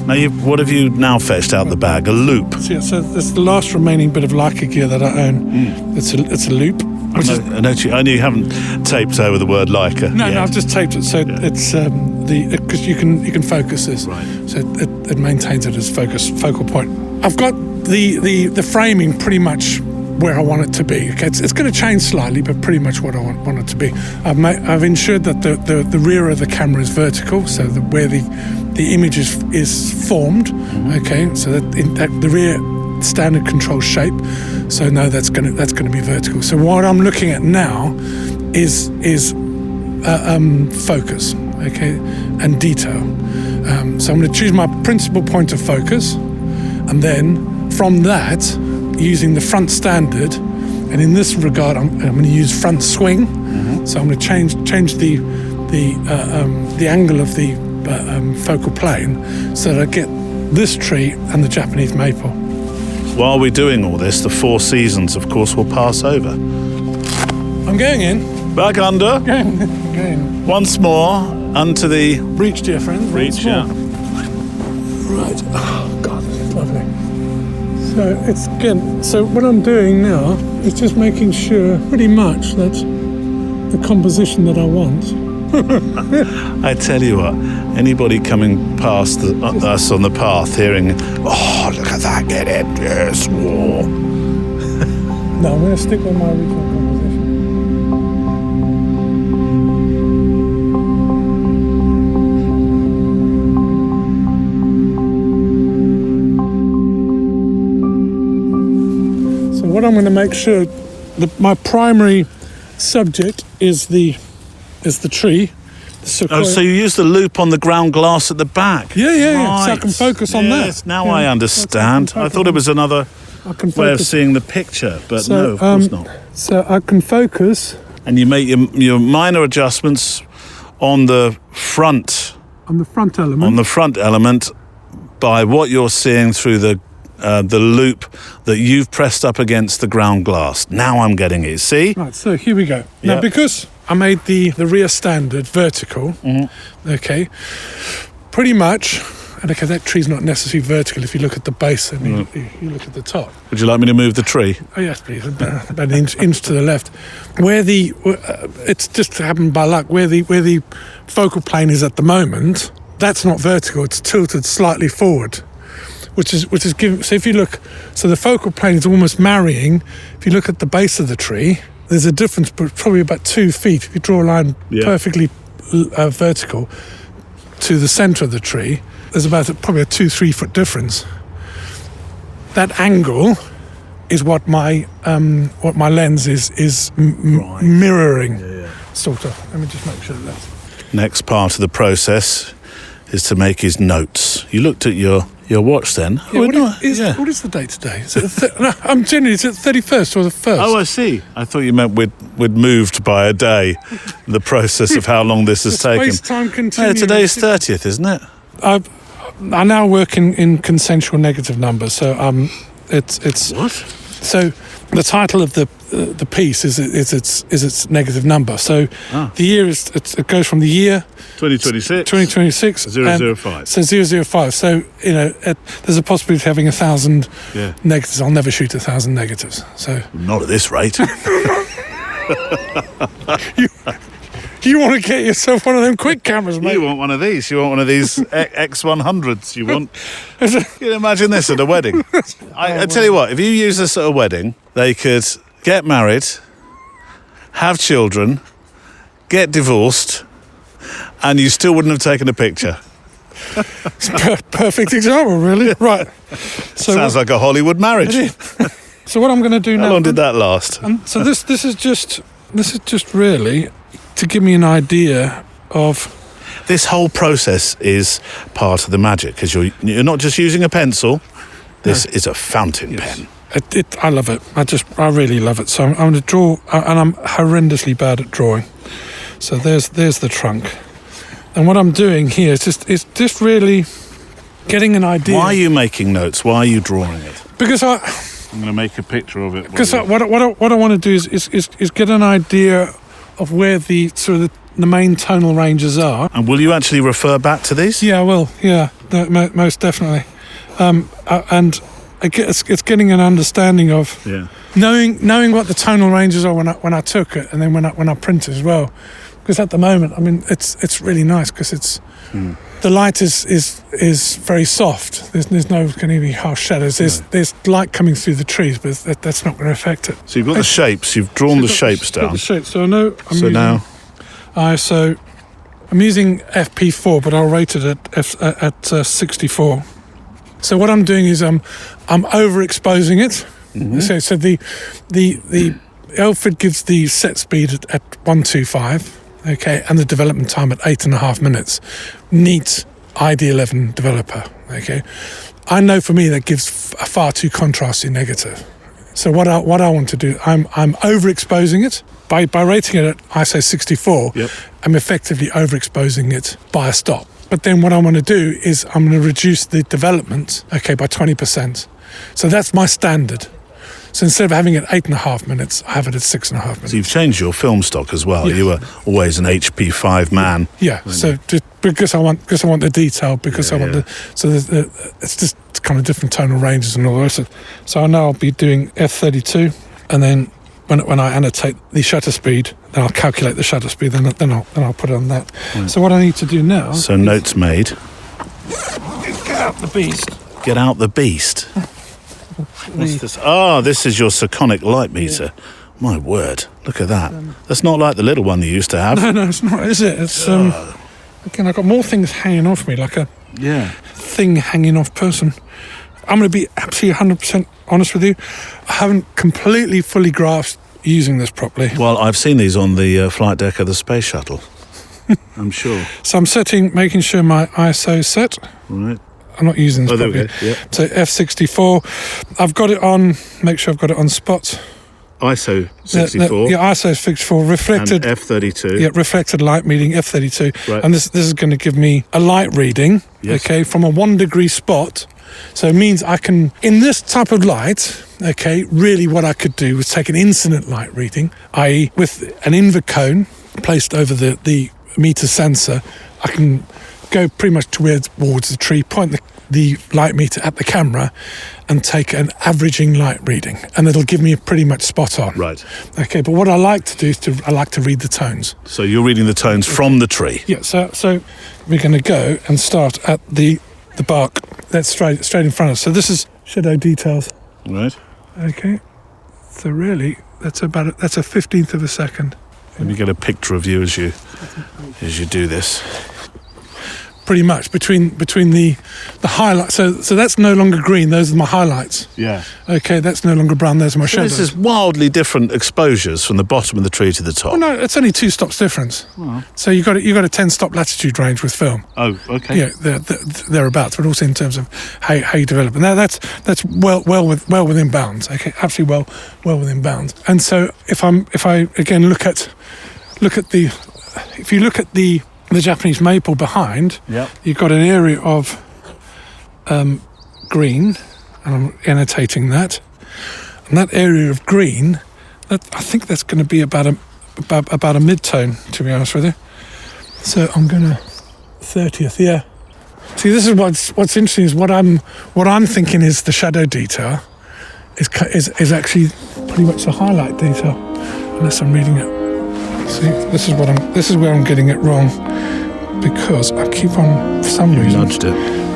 Now, what have you now fetched out the bag? A loop. So that's the last remaining bit of Leica gear that I own. It's a loop. I know you haven't taped over the word Leica. No, I've just taped it. So it's because you can focus this. Right. So it maintains it as focal point. I've got the framing pretty much where I want it to be. Okay, it's going to change slightly, but pretty much what I want it to be. I've ensured that the rear of the camera is vertical, so where the image is formed. Okay, so that the rear standard control shape. So no, that's going to be vertical. So what I'm looking at now is focus, okay, and detail. So I'm going to choose my principal point of focus, and then from that, using the front standard, and in this regard, I'm going to use front swing. So I'm going to change the angle of the focal plane so that I get this tree and the Japanese maple. While we're doing all this, the Four Seasons, of course, will pass over. I'm going in. Back under. Going. Once more, onto the breach, dear friend. Breach, yeah. Right. Oh, God, this is lovely. So what I'm doing now is just making sure pretty much that the composition that I want. I tell you what, anybody coming past us on the path hearing, oh, look at that, get it, yes, war. No, I'm going to stick with my original composition. What I'm going to make sure that my primary subject is the tree. The sequoia. So you use the loop on the ground glass at the back? Yeah. Right. So I can focus on that. Yes, now I understand. I thought it was another way of seeing the picture, but no, of course not. So I can focus. And you make your minor adjustments on the front. On the front element. On the front element by what you're seeing through the loop that you've pressed up against the ground glass. Now I'm getting it, see? Right, so here we go. Now, because I made the rear standard vertical, okay, pretty much, and okay, that tree's not necessarily vertical if you look at the base and you look at the top. Would you like me to move the tree? Oh, yes, please, about an inch to the left. Where it's just happened by luck, where the focal plane is at the moment, that's not vertical, it's tilted slightly forward. Which is given. So if you look, so the focal plane is almost marrying. If you look at the base of the tree, there's a difference, but probably about 2 feet. If you draw a line perfectly vertical to the centre of the tree, there's about probably a 2-3 foot difference. That angle is what my lens is mirroring, sort of. Let me just make sure that's. Next part of the process is to make his notes. You looked at your watch then. Yeah, what is the date today? Is it I'm genuinely, is it 31st or the 1st? Oh, I see. I thought you meant we'd moved by a day, the process of how long this has taken. Space-time continuum. Today's 30th, isn't it? I now work in consensual negative numbers, so it's what? So the title of the piece is its negative number. So the year it goes from the year 2026 005. So 005. So there's a possibility of having 1,000 negatives. I'll never shoot 1,000 negatives. So not at this rate. You want to get yourself one of them quick cameras, mate? You want one of these? You want one of these X100s? You want? Can you imagine this at a wedding? I tell you what, if you use this at a wedding, they could get married, have children, get divorced, and you still wouldn't have taken a picture. Perfect example, really. Right. So Sounds like a Hollywood marriage. So what I'm going to do now? How long did that last? So this is just really to give me an idea of. This whole process is part of the magic, because you're not just using a pencil. This is a fountain pen. I love it. I really love it. So I'm going to draw, and I'm horrendously bad at drawing. So there's the trunk, and what I'm doing here is just really getting an idea. Why are you making notes? Why are you drawing it? Because I'm going to make a picture of it. Because what I want to do is get an idea of where the sort of the main tonal ranges are. And will you actually refer back to these? Yeah, I will. Yeah, most definitely. And it's getting an understanding of knowing what the tonal ranges are when I took it, and then when I print it as well. Because at the moment, I mean, it's really nice because it's the light is very soft. There's no going to be harsh shadows. There's light coming through the trees, but that's not going to affect it. So you've got the shapes. You've drawn the shapes down. Got the shapes. So I know I'm so using now. ISO. I'm using FP4, but I'll rate it at 64. So what I'm doing is I'm overexposing it. Mm-hmm. So the Alfred gives the set speed at 125. Okay, and the development time at 8.5 minutes. Neat ID11 developer. Okay, I know for me that gives a far too contrasty negative. So what I want to do, I'm overexposing it by rating it at ISO 64. Yep. I'm effectively overexposing it by a stop. But then what I want to do is I'm going to reduce the development, by 20%. So that's my standard. So instead of having it 8.5 minutes, I have it at 6.5 minutes. So you've changed your film stock as well. Yes. You were always an HP5 man. Yeah. So just because I want the detail, because I want it's just kind of different tonal ranges and all the rest of it. So I know I'll be doing F32, and then when I annotate the shutter speed, then I'll calculate the shutter speed. Then I'll put it on that. Right. So what I need to do now. So notes made. Get out the beast. Get out the beast. What's this? Oh, this is your Seconic light meter. Yeah. My word, look at that. That's not like the little one you used to have. No, it's not, is it? It's again, I've got more things hanging off me, like a thing hanging off person. I'm going to be absolutely 100% honest with you. I haven't completely fully grasped using this properly. Well, I've seen these on the flight deck of the space shuttle. I'm sure. So I'm making sure my ISO is set. Right. I'm not using this properly. Yep. So F64. I've got it on, make sure I've got it on spot. ISO 64. ISO 64. Reflected. And F32. Yeah, reflected light reading, F32. Right. And this is going to give me a light reading, from a 1 degree spot. So it means I can, in this type of light, really what I could do was take an incident light reading, i.e. with an invicone placed over the meter sensor, I can go pretty much towards the tree, point the light meter at the camera and take an averaging light reading, and it'll give me a pretty much spot on. Right. Okay, but what I like to do is I like to read the tones. So you're reading the tones from the tree? Yeah, so we're going to go and start at the bark that's straight in front of us. So this is shadow details. Right. Okay, so really that's a 15th of a second. Let me get a picture of you as you do this. Pretty much between the highlights. So that's no longer green. Those are my highlights. Yeah. Okay, that's no longer brown. Those are my shadows. This is wildly different exposures from the bottom of the tree to the top. Well, no, it's only 2 stops difference. Oh. So you got a 10-stop latitude range with film. Oh, okay. Yeah, thereabouts, but also in terms of how you develop. And that's well within bounds. Okay, absolutely well within bounds. And so if I again look at the Japanese maple behind, you've got an area of green, and I'm annotating that. And that area of green, I think that's going to be about a mid-tone, to be honest with you. So I'm going to 30th, yeah. See, this is what's interesting is what I'm thinking is the shadow detail is actually pretty much the highlight detail, unless I'm reading it. See, this is where I'm getting it wrong, because I keep on, for some reason,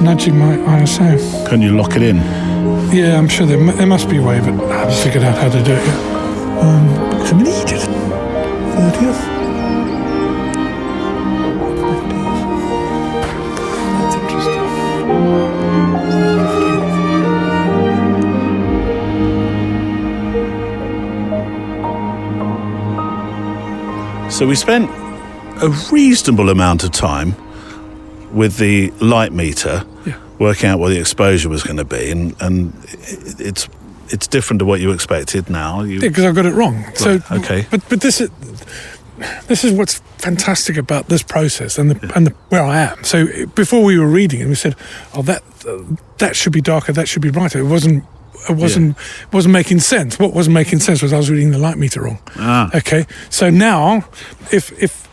nudging my ISO. Can you lock it in? Yeah, I'm sure there must be a way, but I haven't figured out how to do it yet. Because I'm an idiot. 30th. 50th. That's interesting. So we spent a reasonable amount of time with the light meter, Yeah. working out what the exposure was going to be, and it's different to what you expected now. Yeah, because I got it wrong. So, Right, okay. But this is what's fantastic about this process and where I am. So before we were reading it, we said, "Oh, that should be darker. That should be brighter." It wasn't making sense. What wasn't making sense was I was reading the light meter wrong. Ah. Okay. So now, if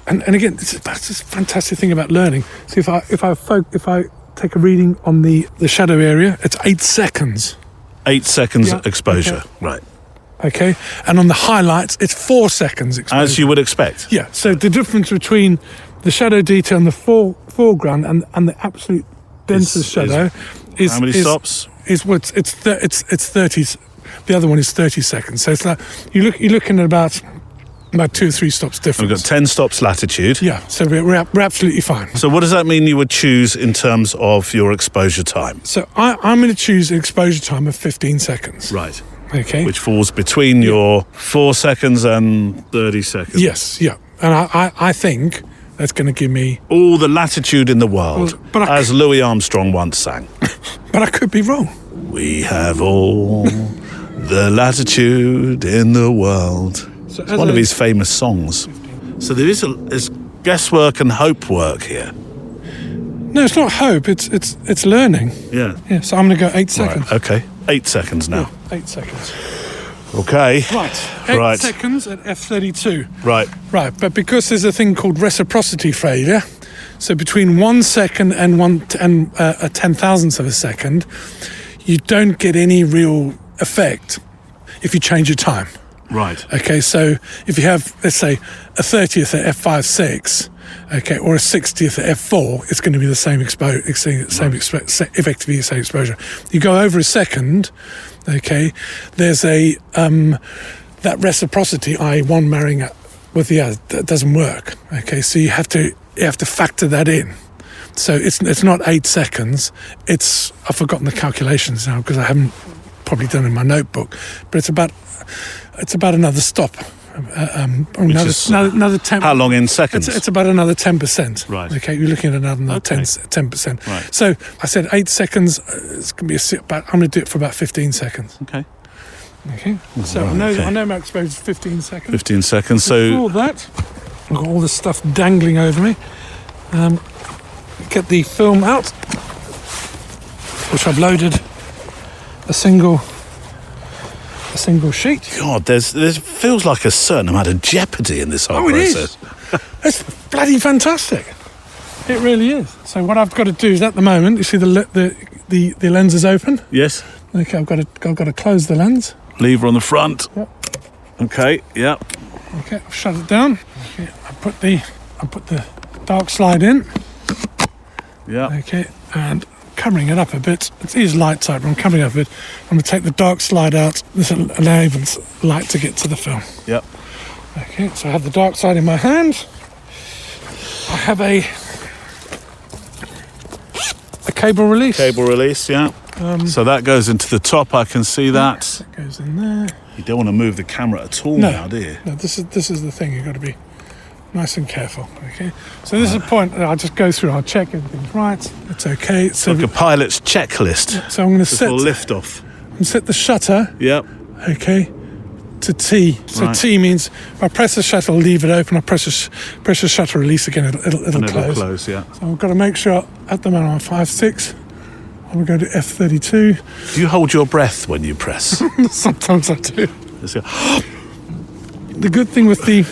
again, that's this fantastic thing about learning. So if I take a reading on the shadow area, it's 8 seconds. 8 seconds Yeah, exposure, okay. right? Okay, and on the highlights, it's 4 seconds exposure. As you would expect. Yeah, so the difference between the shadow detail and the foreground and the absolute densest shadow is how many stops? Is what it's 30. The other one is 30 seconds. So it's like you're looking at about 2 or 3 stops difference. We've got 10 stops latitude. Yeah, so we're absolutely fine. So what does that mean you would choose in terms of your exposure time? So I'm going to choose an exposure time of 15 seconds. Right. Okay. Which falls between your 4 seconds and 30 seconds. Yes, yeah, and I think that's going to give me. All the latitude in the world, Well, but as Louis Armstrong once sang. But I could be wrong. We have all the latitude in the world. So It's one of his famous songs. So there's guesswork and hope work here. No, it's not hope. It's learning. Yeah. Yeah. So I'm going to go 8 seconds. Right, okay. 8 seconds now. Yeah, 8 seconds. Okay. Right. 8 Right. seconds at f32. Right. Right. But because there's a thing called reciprocity failure, so between 1 second and a 10,000th of a second, you don't get any real effect if you change your time. Right. Okay, so if you have, let's say, a 30th at f5.6, okay, or a 60th at f4, it's going to be the same effectively the same exposure. You go over a second, okay, there's a that reciprocity, i.e. one marrying with the other, that doesn't work. Okay, so you have to factor that in. So it's not 8 seconds. I've forgotten the calculations now because I haven't probably done it in my notebook, but it's about another stop. Another 10. How long in seconds? It's about another 10%. Right. Okay, you're looking at another Okay. 10%. Right. So I said 8 seconds. It's going to be I'm going to do it for about 15 seconds. Okay. Okay. So I know my exposure is 15 seconds. 15 seconds. Before So that, I've got all this stuff dangling over me. Get the film out, which I've loaded a single sheet. God, there feels like a certain amount of jeopardy in this whole Oh, it is. process. It's bloody fantastic. It really is. So what I've got to do is, at the moment, you see the lens is open. Yes. Okay, I've got to close the lens. Lever on the front. Yep. Okay. Yeah. Okay, I've shut it down. Okay, I put the dark slide in. Yeah. Okay, and covering it up a bit. It's light side, but I'm covering it up a bit. I'm going to take the dark slide out. This enables light to get to the film. Yep. Okay, so I have the dark side in my hand. I have a cable release. Cable release. Yeah. So that goes into the top. I can see that. That goes in there. You don't want to move the camera at all now, do you? No, this is the thing. You've got to be nice and careful. Okay. So this is the point. I'll just go through. I'll check everything's right. It's okay. So, Like a pilot's checklist. so I'm going to Before lift off. set the shutter. Yep. Okay. To T. So Right. T means if I press the shutter, I'll leave it open. I press the shutter release again. It'll And close. it'll close. Yeah. So I've got to make sure at the moment I'm 5.6. I'm going to go to f32. Do you hold your breath when you press? Sometimes I do. Let's go. The good thing with the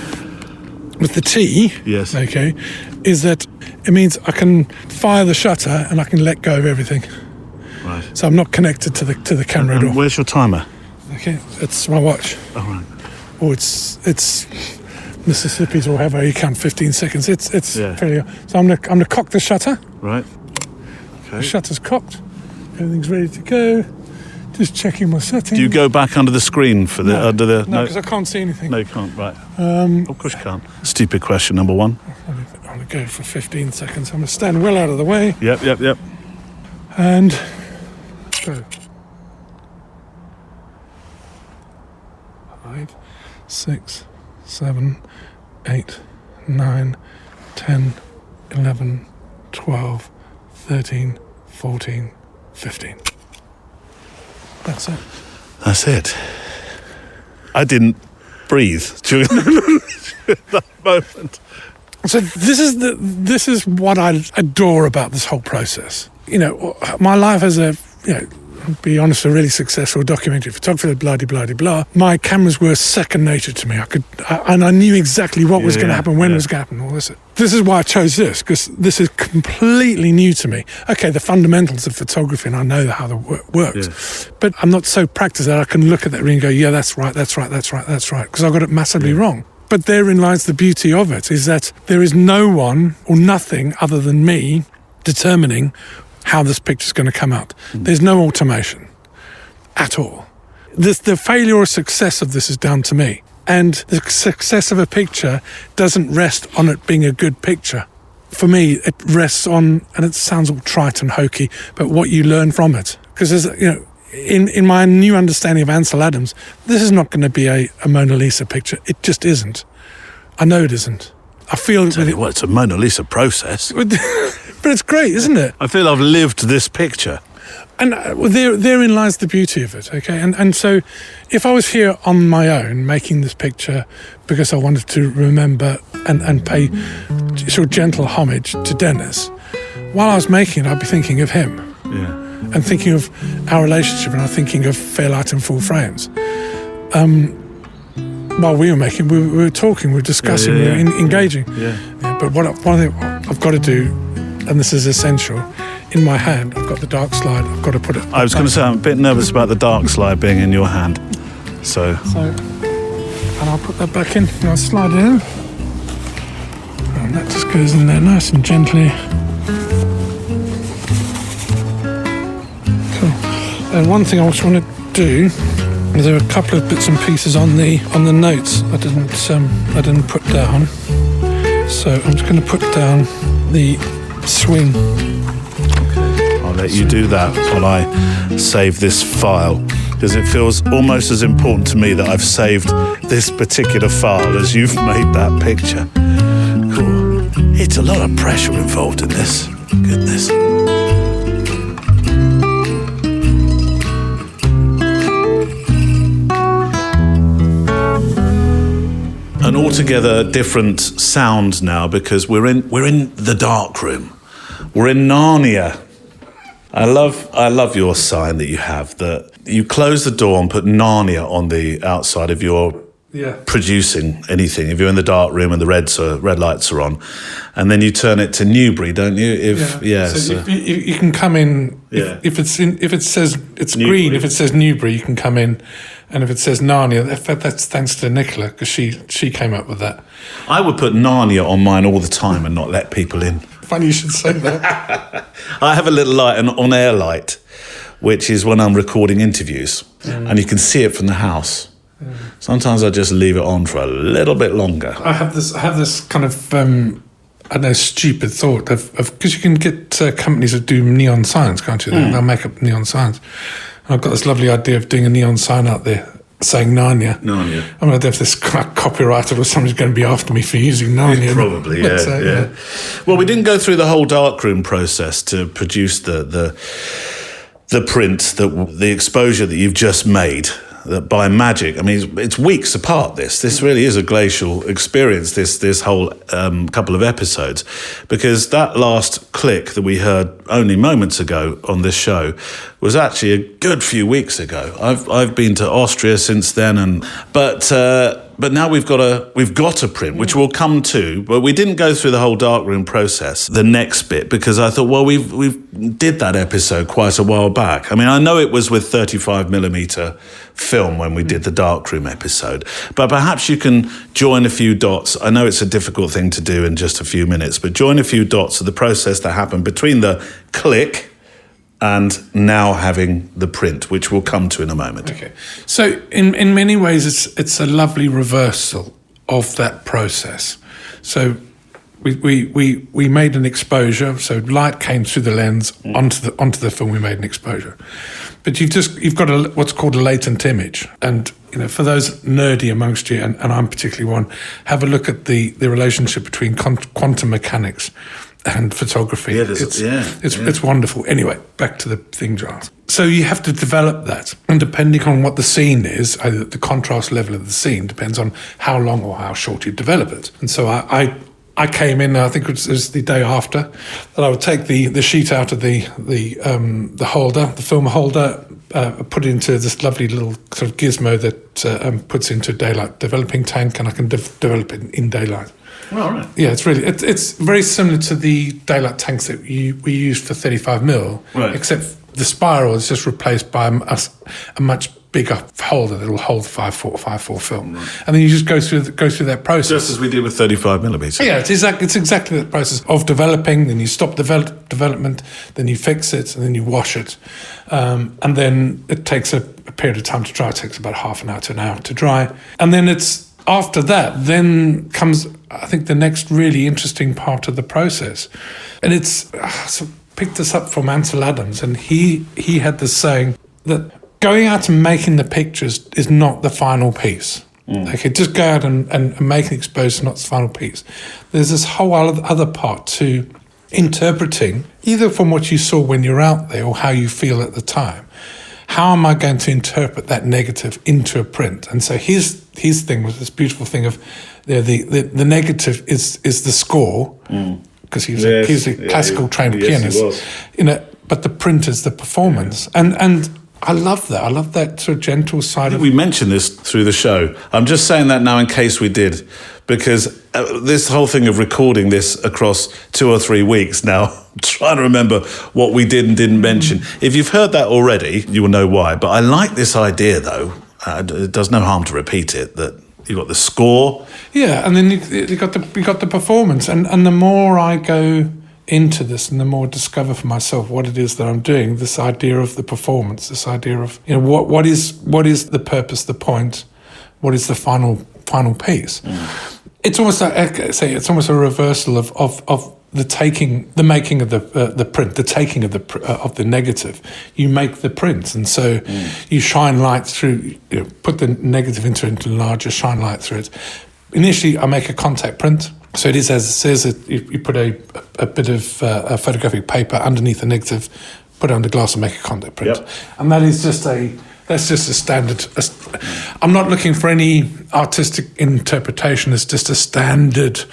T, Yes. okay, is that it means I can fire the shutter and I can let go of everything. Right. So I'm not connected to the camera at And all. where's your timer? Okay, it's my watch. Oh, right. Or it's Mississippi's or however you count 15 seconds. It's Yeah. fairly. So I'm gonna cock the shutter. Right. The Okay. shutter's cocked. Everything's ready to go. Just checking my settings. Do you go back under the screen for the under the? No, because I can't see anything. No, you can't. Right. Of course you can't. Stupid question number one. I'm going to go for 15 seconds. I'm going to stand well out of the way. Yep. And go. 5, 6, 7, 8, 9, 10, 11, 12, 13, 14, 15. That's it. That's it. I didn't breathe during that moment. So this is what I adore about this whole process. You know, my life as a, you know, be honest, a really successful documentary photographer, blah, blah, blah, blah. My cameras were second nature to me. I knew exactly what was going to happen, when it was going to happen, all this. This is why I chose this, because this is completely new to me. Okay, the fundamentals of photography, and I know how the work works, but I'm not so practiced that I can look at that ring and go, yeah, that's right, because I got it massively wrong. But therein lies the beauty of it, is that there is no one or nothing other than me determining how this picture's going to come out. There's no automation at all. The failure or success of this is down to me. And the success of a picture doesn't rest on it being a good picture. For me, it rests on, and it sounds all trite and hokey, but what you learn from it. Because there's, you know, in my new understanding of Ansel Adams, this is not going to be a Mona Lisa picture. It just isn't. I know it isn't. I feel It's a Mona Lisa process. But it's great, isn't it? I feel I've lived this picture. And therein lies the beauty of it, okay? And so if I was here on my own making this picture because I wanted to remember and pay sort of gentle homage to Dennis, while I was making it, I'd be thinking of him. Yeah. And thinking of our relationship, and I'm thinking of Fairlight and Full Frames. While we were making, we were talking, we were discussing, we were engaging. Yeah. But one thing I've got to do, and this is essential, in my hand, I've got the dark slide, I've got to put it... I was going to say, I'm a bit nervous about the dark slide being in your hand. So, and I'll put that back in, and I'll slide it in. And that just goes in there nice and gently. Cool. And one thing I also want to do, there are a couple of bits and pieces on the notes I didn't put down. So I'm just going to put down the swing. I'll let you do that while I save this file, because it feels almost as important to me that I've saved this particular file as you've made that picture. Cool. It's a lot of pressure involved in this. Goodness. An altogether different sound now, because we're in the dark room. We're in Narnia. I love your sign that you have, that you close the door and put Narnia on the outside if you're producing anything. If you're in the dark room and the red lights are on, and then you turn it to Newbury, don't you? So you can come in. If it says it's Newbury. green, if it says Newbury, you can come in. And if it says Narnia, that's thanks to Nicola, because she came up with that. I would put Narnia on mine all the time and not let people in. Funny you should say that. I have a little light, an on-air light, which is when I'm recording interviews, and you can see it from the house. Sometimes I just leave it on for a little bit longer. I have this kind of I don't know, stupid thought of because you can get companies that do neon signs, can't you? They'll make up neon signs. And I've got this lovely idea of doing a neon sign out there saying Narnia. Narnia. I don't know if this copyrighted or somebody's going to be after me for using Narnia. Probably, yeah. Well, we didn't go through the whole darkroom process to produce the print, the exposure that you've just made. That by magic, I mean, it's weeks apart. This really is a glacial experience. This whole couple of episodes, because that last click that we heard only moments ago on this show was actually a good few weeks ago. I've been to Austria since then, but now we've got a print, which we'll come to. But we didn't go through the whole darkroom process, the next bit, because I thought, well, we did that episode quite a while back. I mean, I know it was with 35mm film when we did the darkroom episode, but perhaps you can join a few dots. I know it's a difficult thing to do in just a few minutes, but join a few dots of the process that happened between the click and now having the print, which we'll come to in a moment. Okay. So in many ways, it's a lovely reversal of that process. So we made an exposure. So light came through the lens onto the film. We made an exposure, but you've got what's called a latent image. And for those nerdy amongst you, and I'm particularly one, have a look at the relationship between quantum mechanics and photography. Yeah, it's wonderful. Anyway, back to the thing, Giles. So you have to develop that, and depending on what the scene is, either the contrast level of the scene depends on how long or how short you develop it. And so I came in, I think it was the day after, that I would take the sheet out of the holder, the film holder, put it into this lovely little sort of gizmo that puts into a daylight developing tank, and I can develop it in daylight. Oh, right. Yeah, it's very similar to the daylight tanks that we used for 35mm, right. Except the spiral is just replaced by a much bigger holder that will hold 5.4 film, right. And then you just go through that process, just as we did with 35mm. Yeah, it's exactly that process of developing. Then you stop development, then you fix it, and then you wash it, and then it takes a period of time to dry. It takes about half an hour to an hour to dry, and then after that, then comes, I think, the next really interesting part of the process. And it's picked this up from Ansel Adams, and he had this saying that going out and making the pictures is not the final piece. Okay, just go out and make an exposure is not the final piece. There's this whole other part to interpreting, either from what you saw when you're out there or how you feel at the time. How am I going to interpret that negative into a print? And so his thing was this beautiful thing of the negative is the score, because he was a classical trained pianist. But the print is the performance, and I love that. I love that sort of gentle side. We mentioned this through the show. I'm just saying that now in case we did, because this whole thing of recording this across 2 or 3 weeks now, I'm trying to remember what we did and didn't mention. If you've heard that already, you will know why. But I like this idea, though. It does no harm to repeat it, that you've got the score. Yeah, and then you got the performance. And the more I go into this and the more I discover for myself what it is that I'm doing, this idea of the performance, this idea of what is the purpose, the point, what is the final piece. It's almost like it's almost a reversal of the making of the print, the taking of the negative. You make the print, and so you shine light through. Put the negative into larger, shine light through it. Initially, I make a contact print. So it is as it says. You put a bit of photographic paper underneath the negative, put it under glass, and make a contact print. Yep. And that's just a standard. I'm not looking for any artistic interpretation. It's just a standard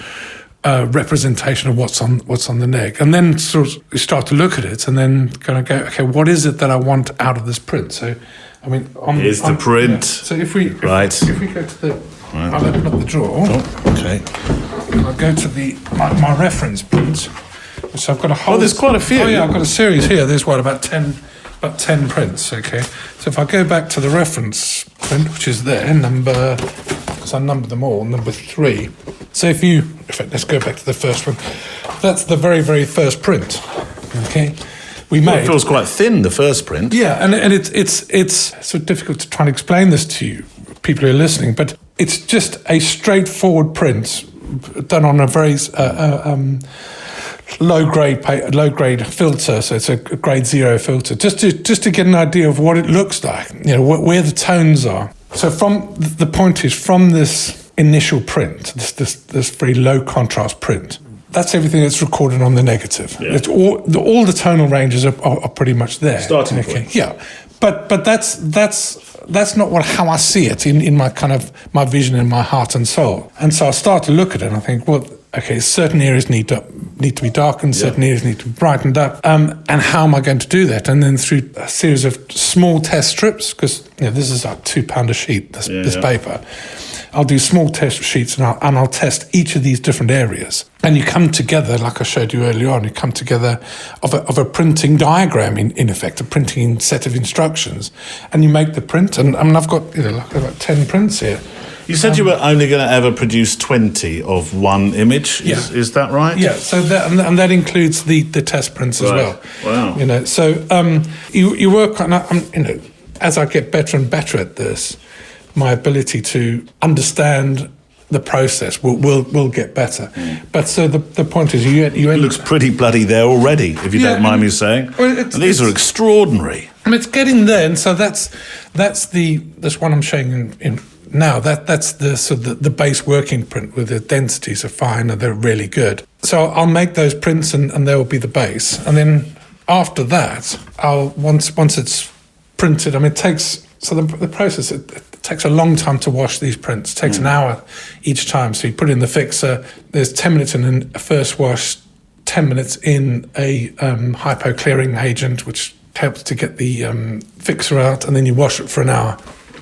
representation of what's on the neg. And then sort of you start to look at it, and then kind of go, okay, what is it that I want out of this print? So, I mean, here's the print. Yeah. So if we go to the, right. I'll open up the drawer. Oh, okay. I'll go to my reference print. So I've got a whole. Oh, there's quite a few. Oh yeah, I've got a series here. There's about 10 prints. Okay. So if I go back to the reference print, which is there, because I numbered them all, number 3. So in fact, let's go back to the first one. That's the very, very first print. Okay. It feels quite thin, the first print. Yeah, and it's so difficult to try and explain this to you, people who are listening, but it's just a straightforward print done on a very low grade filter. So it's a grade 0 filter, just to get an idea of what it looks like, where the tones are. So from the point is, from this initial print, this very low contrast print, that's everything that's recorded on the negative. Yeah. It's all the tonal ranges are pretty much there. Starting point. Yeah, but that's not how I see it in my kind of my vision in my heart and soul. And so I start to look at it and I think, well, okay, certain areas need to be darkened, certain areas need to be brightened up, and how am I going to do that? And then through a series of small test strips, because this is like £2 a sheet, this paper. I'll do small test sheets and I'll test each of these different areas. And you come together, like I showed you earlier on, you come together of a printing diagram, in effect, a printing set of instructions. And you make the print. And I mean, I've got about 10 prints here. You said you were only going to ever produce 20 of one image. Yeah. Is that right? Yeah, so that includes the test prints as Right. well. Wow. So you work on, as I get better and better at this, my ability to understand the process will get better. But so the point is, you It end looks pretty bloody there already, if you don't mind me saying. Well, And these are extraordinary. it's getting there, and so that's one I'm showing in now. That's the sort of the base working print where the densities are fine and they're really good. So I'll make those prints and they will be the base, and then after that, I'll once it's printed. It takes the process. It takes a long time to wash these prints. It takes an hour each time. So you put in the fixer. There's 10 minutes in a first wash, 10 minutes in a hypo clearing agent, which helps to get the fixer out, and then you wash it for an hour.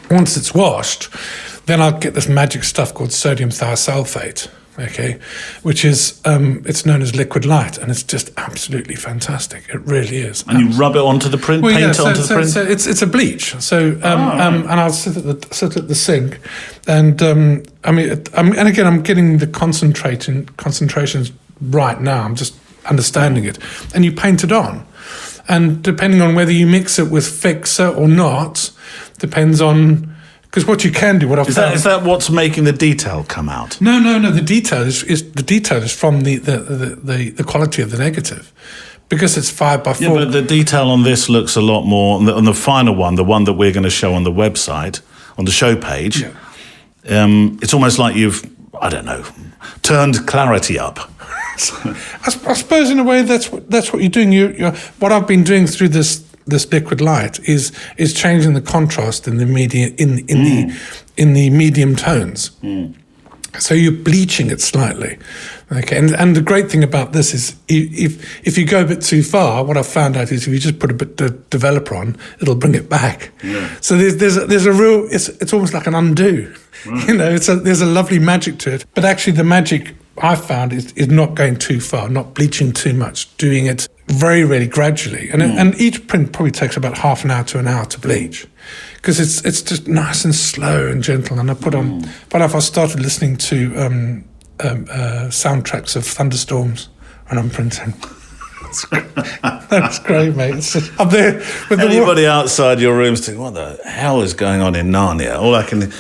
Once it's washed, then I'll get this magic stuff called sodium thiosulfate, which is it's known as liquid light, and it's just absolutely fantastic. It really is. And you rub it onto the print, paint it onto the print? So it's a bleach. So and I'll sit at the sink, and and again I'm getting the concentrations right now. I'm just understanding it, and you paint it on. And depending on whether you mix it with fixer or not, depends on, because what you can do, what I've found... Is that what's making the detail come out? No. The detail is from the quality of the negative, because it's 5x4. Yeah, but the detail on this looks a lot more. On the final one, the one that we're going to show on the website, on the show page, it's almost like you've, I don't know, turned clarity up. I suppose in a way that's what you're doing. What I've been doing through this liquid light is changing the contrast in the medium tones. So you're bleaching it slightly, And the great thing about this is if you go a bit too far, what I've found out is if you just put a bit of developer on, it'll bring it back. Yeah. So there's a real it's almost like an undo. Right. There's a lovely magic to it. But actually, the magic I've found is not going too far, not bleaching too much, doing it very, really gradually. And each print probably takes about half an hour to an hour to bleach, because it's just nice and slow and gentle. And I put on, but if I started listening to soundtracks of thunderstorms when I'm printing. That's great, mate. It's just up there with anybody outside your room's thinking, what the hell is going on in Narnia? All I can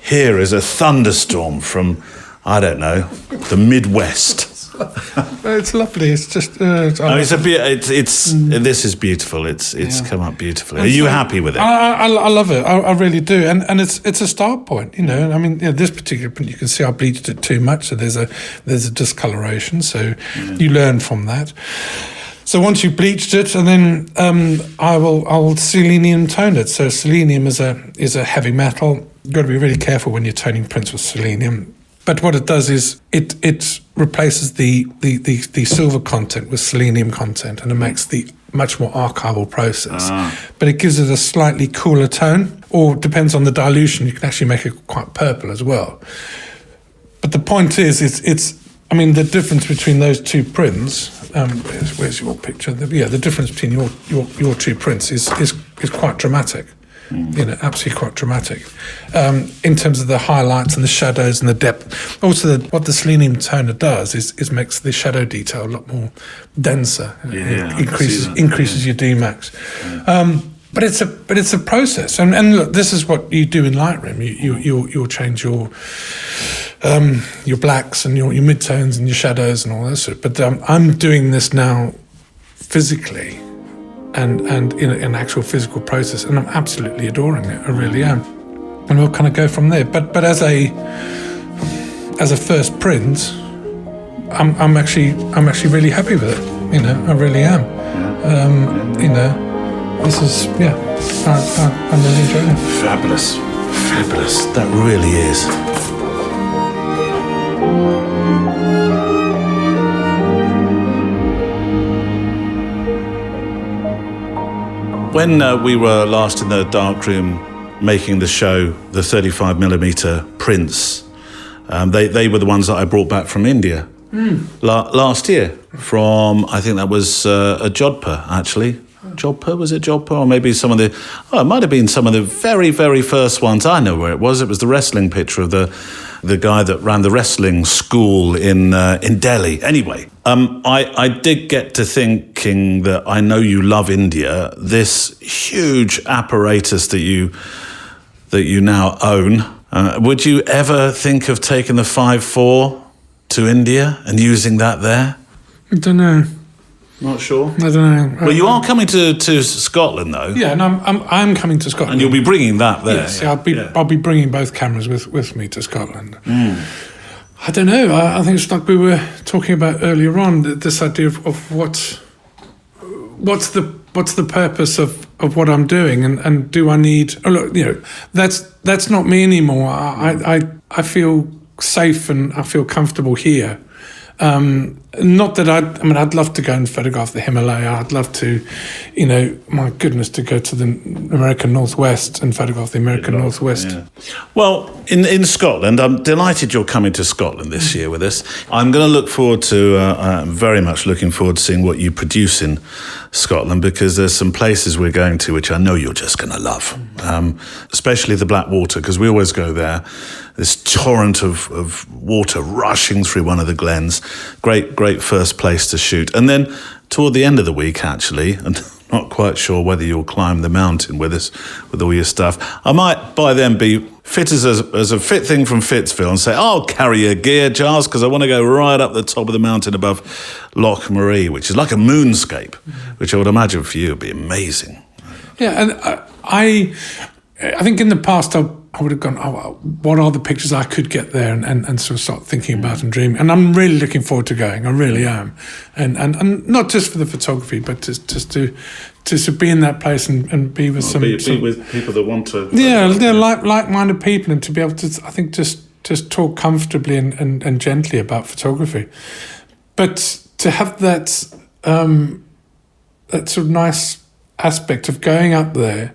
hear is a thunderstorm from, I don't know, the Midwest. It's lovely. It's just. This is beautiful. It's come up beautifully. Are you happy with it? I love it. I really do. And it's a start point. This particular print, you can see I bleached it too much, so there's a discoloration. So you learn from that. So once you've bleached it, and then I'll selenium tone it. So selenium is a heavy metal. You've got to be really careful when you're toning prints with selenium. But what it does is it replaces the silver content with selenium content, and it makes the much more archival process. But it gives it a slightly cooler tone, or depends on the dilution. You can actually make it quite purple as well. But the point is, the difference between those two prints. Where's your picture? The difference between your two prints is quite dramatic. Absolutely quite dramatic in terms of the highlights and the shadows and the depth. Also, what the selenium toner does is makes the shadow detail a lot more denser. Increases your Dmax. But it's a process. And look, this is what you do in Lightroom. You'll change your blacks and your midtones and your shadows and all that. But I'm doing this now physically. And in an actual physical process, and I'm absolutely adoring it. I really am, and we'll kind of go from there. But as a first print, I'm actually really happy with it. I really am. This is I'm really enjoying it. Fabulous. That really is. When we were last in the darkroom making the show, the 35mm prints, they were the ones that I brought back from India last year from, I think that was a Jodhpur, actually. Jodhpur, was it Jodhpur? Or maybe some of the... Oh, it might have been some of the very, very first ones. I know where it was. It was the wrestling picture of the guy that ran the wrestling school in Delhi. Anyway, I did get to thinking that I know you love India. This huge apparatus that you now own. Would you ever think of taking the 5.4 to India and using that there? I don't know. Not sure. I don't know. Well, you are coming to Scotland, though. Yeah, and I'm coming to Scotland. And you'll be bringing that there. Yes, I'll be bringing both cameras with me to Scotland. I don't know. I think it's like we were talking about earlier on. This idea of what's the purpose of what I'm doing, and do I need? Oh, look, that's not me anymore. I feel safe and I feel comfortable here. Not that I'd love to go and photograph the Himalaya. I'd love to, my goodness, to go to the American Northwest and photograph the American Northwest. Yeah. Well, in Scotland, I'm delighted you're coming to Scotland this year with us. I'm going to look forward to, very much looking forward to seeing what you produce in Scotland, because there's some places we're going to which I know you're just going to love, especially the Blackwater, because we always go there. This torrent of water rushing through one of the glens. Great first place to shoot. And then toward the end of the week, actually, and not quite sure whether you'll climb the mountain with us, with all your stuff. I might by then be fit as a fit thing from Fittsville and say, I'll carry your gear, Giles, because I want to go right up the top of the mountain above Loch Marie, which is like a moonscape, which I would imagine for you would be amazing. Yeah, and I think in the past I would have gone, what are the pictures I could get there, and sort of start thinking about and dreaming. And I'm really looking forward to going. I really am, and not just for the photography, but just to be in that place and be with be with people that want to. Yeah, like-minded people, and to be able to, I think, just talk comfortably and gently about photography, but to have that sort of nice aspect of going up there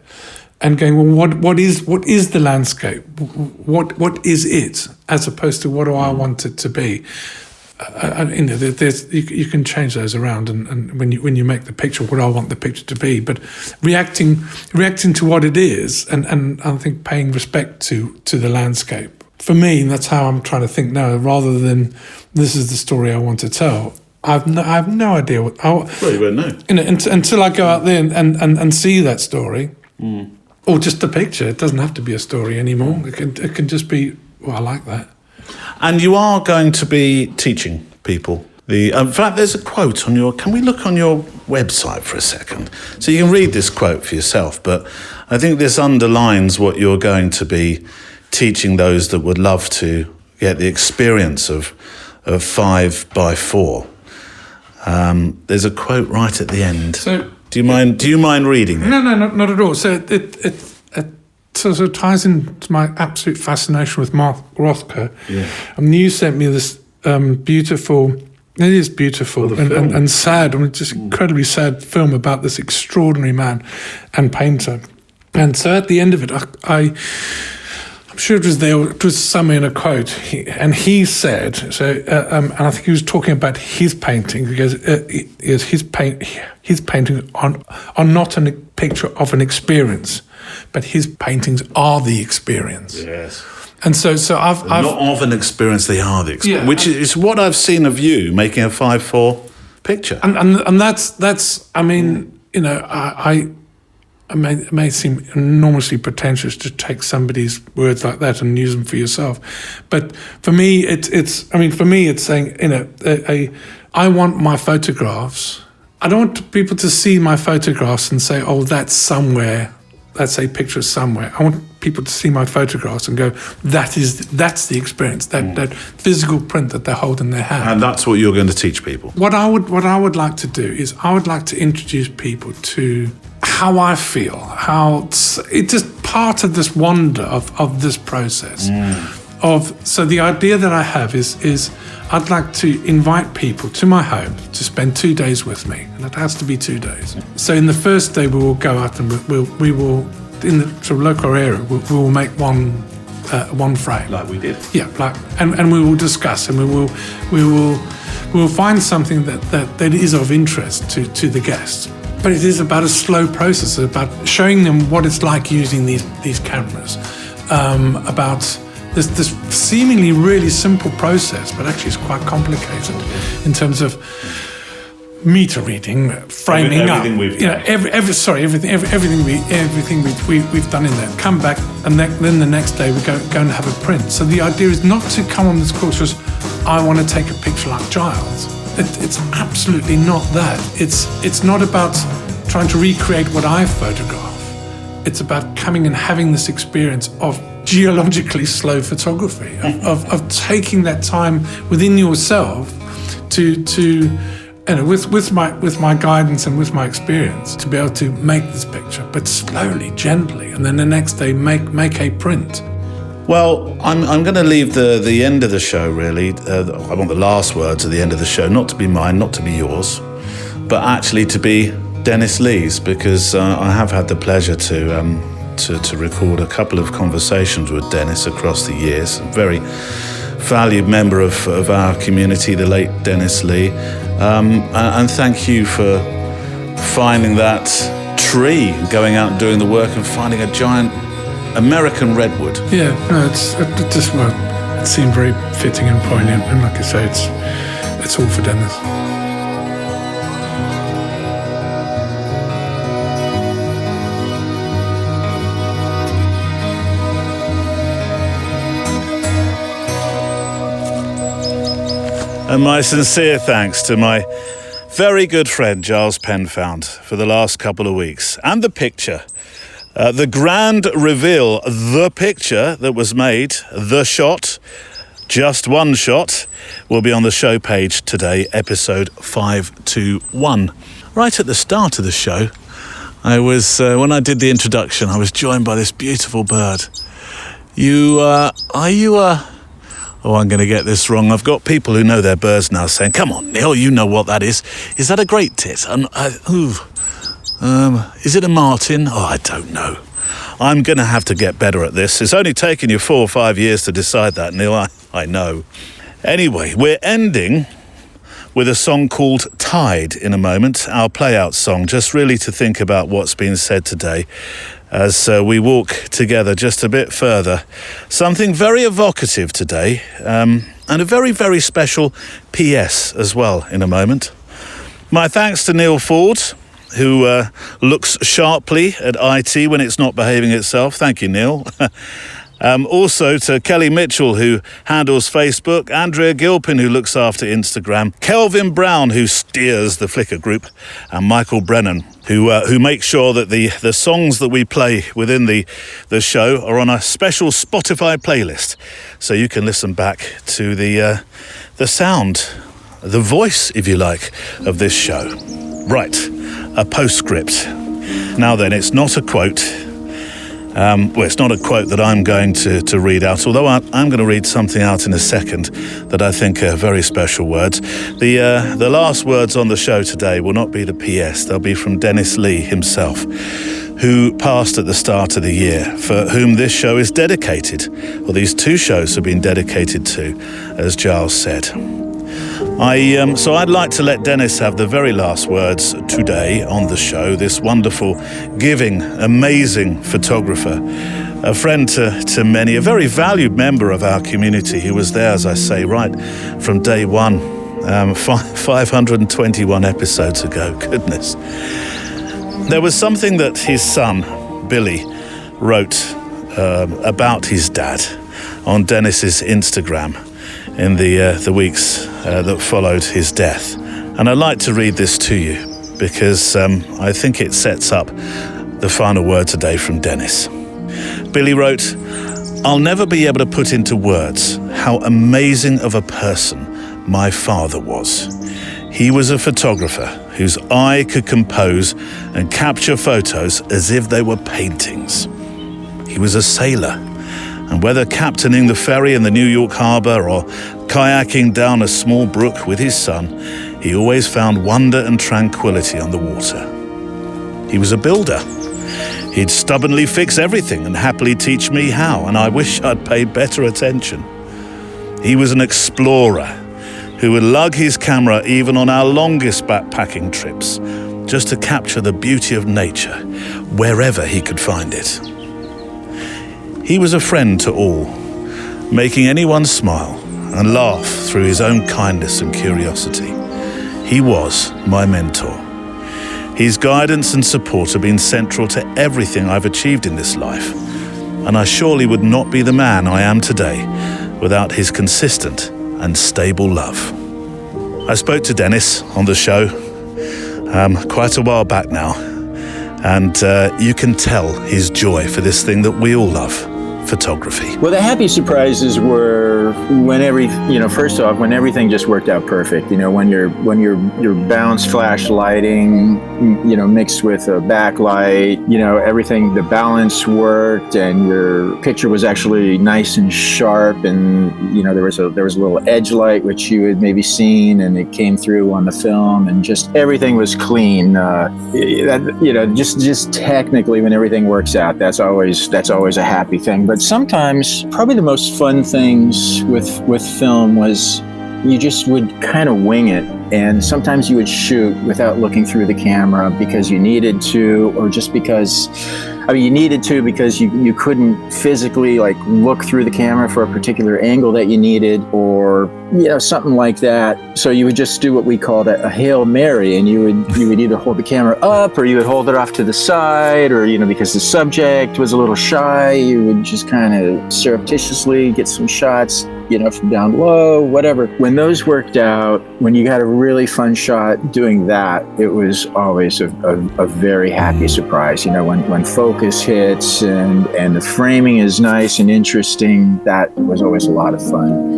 and going, well, what is the landscape? What is it, as opposed to what do I want it to be? You can change those around, and when you make the picture, what do I want the picture to be? But reacting to what it is, and I think paying respect to the landscape. For me, that's how I'm trying to think now, rather than this is the story I want to tell. I have no idea what. Well, you won't know. Until I go out there and see that story. Or just a picture. It doesn't have to be a story anymore. It can just be, I like that. And you are going to be teaching people. In fact, there's a quote on your... Can we look on your website for a second? So you can read this quote for yourself, but I think this underlines what you're going to be teaching those that would love to get the experience of 5x4. There's a quote right at the end. So... Do you mind reading it? No, not at all. So it sort of ties into my absolute fascination with Mark Rothko. Yeah. And you sent me this beautiful. It is beautiful and sad. Just incredibly sad film about this extraordinary man and painter. And so at the end of it, I'm sure it was there. It was somewhere in a quote, he said. So, and I think he was talking about his painting, because his paintings are not a picture of an experience, but his paintings are the experience. Yes. And so I've not of an experience, they are the experience. Yeah, which is what I've seen of you making a 5.4 picture. And that's. I mean, it may seem enormously pretentious to take somebody's words like that and use them for yourself, but for me, it's saying, I want my photographs. I don't want people to see my photographs and say, oh, that's somewhere. That's a picture somewhere. I want people to see my photographs and go, that's the experience, that physical print that they hold in their hand. And that's what you're going to teach people. What I would like to do is I would like to introduce people to how I feel, how it's just part of this wonder of this process. So the idea that I have is I'd like to invite people to my home to spend 2 days with me, and it has to be 2 days. So in the first day we will go out and we will in the sort of local area we will make one frame, like we did. Yeah, and we will discuss, and we will find something that is of interest to the guests. But it is about a slow process, about showing them what it's like using these cameras, about this seemingly really simple process, but actually it's quite complicated in terms of meter reading, framing everything up, we've done. Everything we've done in there. Come back, and then the next day we go and have a print. So the idea is not to come on this course just, I want to take a picture like Giles. It's absolutely not that. It's not about trying to recreate what I photograph. It's about coming and having this experience of geologically slow photography, of taking that time within yourself to with my guidance and with my experience to be able to make this picture, but slowly, gently, and then the next day make a print. Well, I'm going to leave the end of the show, really. I want the last words at the end of the show not to be mine, not to be yours, but actually to be Dennis Lee's, because I have had the pleasure to record a couple of conversations with Dennis across the years. A very valued member of our community, the late Dennis Lee. And thank you for finding that tree, going out and doing the work and finding a giant American redwood. Yeah, no, it seemed very fitting and poignant, and like I say, it's all for Dennis. And my sincere thanks to my very good friend Giles Penfound for the last couple of weeks. And the picture, the grand reveal, the picture that was made, the shot, just one shot, will be on the show page today, episode 521. Right at the start of the show, I was, when I did the introduction, I was joined by this beautiful bird. Oh, I'm going to get this wrong. I've got people who know their birds now saying, come on, Neil, you know what that is. Is that a great tit? Is it a martin? Oh, I don't know. I'm going to have to get better at this. It's only taken you 4 or 5 years to decide that, Neil. I know. Anyway, we're ending with a song called Tide in a moment, our play-out song, just really to think about what's been said today as we walk together just a bit further. Something very evocative today, and a very, very special PS as well in a moment. My thanks to Neil Ford, who looks sharply at IT when it's not behaving itself. Thank you, Neil. Also to Kelly Mitchell, who handles Facebook, Andrea Gilpin, who looks after Instagram, Kelvin Brown, who steers the Flickr group, and Michael Brennan, who makes sure that the songs that we play within the show are on a special Spotify playlist, so you can listen back to the sound, the voice, if you like, of this show. Right, a postscript. Now then, it's not a quote. Well, it's not a quote that I'm going to read out, although I'm going to read something out in a second that I think are very special words. The last words on the show today will not be the PS. They'll be from Dennis Lee himself, who passed at the start of the year, for whom this show is dedicated, or these 2 shows have been dedicated to, as Giles said. So I'd like to let Dennis have the very last words today on the show, this wonderful, giving, amazing photographer, a friend to many, a very valued member of our community who was there, as I say, right from day one, 521 episodes ago, goodness. There was something that his son, Billy, wrote about his dad on Dennis's Instagram in the weeks that followed his death. And I'd like to read this to you because I think it sets up the final word today from Dennis. Billy wrote, "I'll never be able to put into words how amazing of a person my father was. He was a photographer whose eye could compose and capture photos as if they were paintings. He was a sailor, and whether captaining the ferry in the New York harbor or kayaking down a small brook with his son, he always found wonder and tranquility on the water. He was a builder. He'd stubbornly fix everything and happily teach me how, and I wish I'd paid better attention. He was an explorer who would lug his camera even on our longest backpacking trips, just to capture the beauty of nature wherever he could find it. He was a friend to all, making anyone smile and laugh through his own kindness and curiosity. He was my mentor. His guidance and support have been central to everything I've achieved in this life, and I surely would not be the man I am today without his consistent and stable love. I spoke to Dennis on the show quite a while back now, and you can tell his joy for this thing that we all love, photography. Well, the happy surprises were when first off, when everything just worked out perfect. When your balanced flash lighting, mixed with a backlight, everything, the balance worked, and your picture was actually nice and sharp, and there was a little edge light which you had maybe seen, and it came through on the film, and just everything was clean. Just technically, when everything works out, that's always a happy thing. But sometimes, probably the most fun things with film was you just would kind of wing it, and sometimes you would shoot without looking through the camera because you needed to, or just because you needed to because you couldn't physically look through the camera for a particular angle that you needed, or something like that. So you would just do what we called a Hail Mary, and you would either hold the camera up, or you would hold it off to the side, or because the subject was a little shy, you would just kind of surreptitiously get some shots from down low, whatever. When those worked out, when you got a really fun shot doing that, it was always a very happy surprise. When focus hits and the framing is nice and interesting, that was always a lot of fun.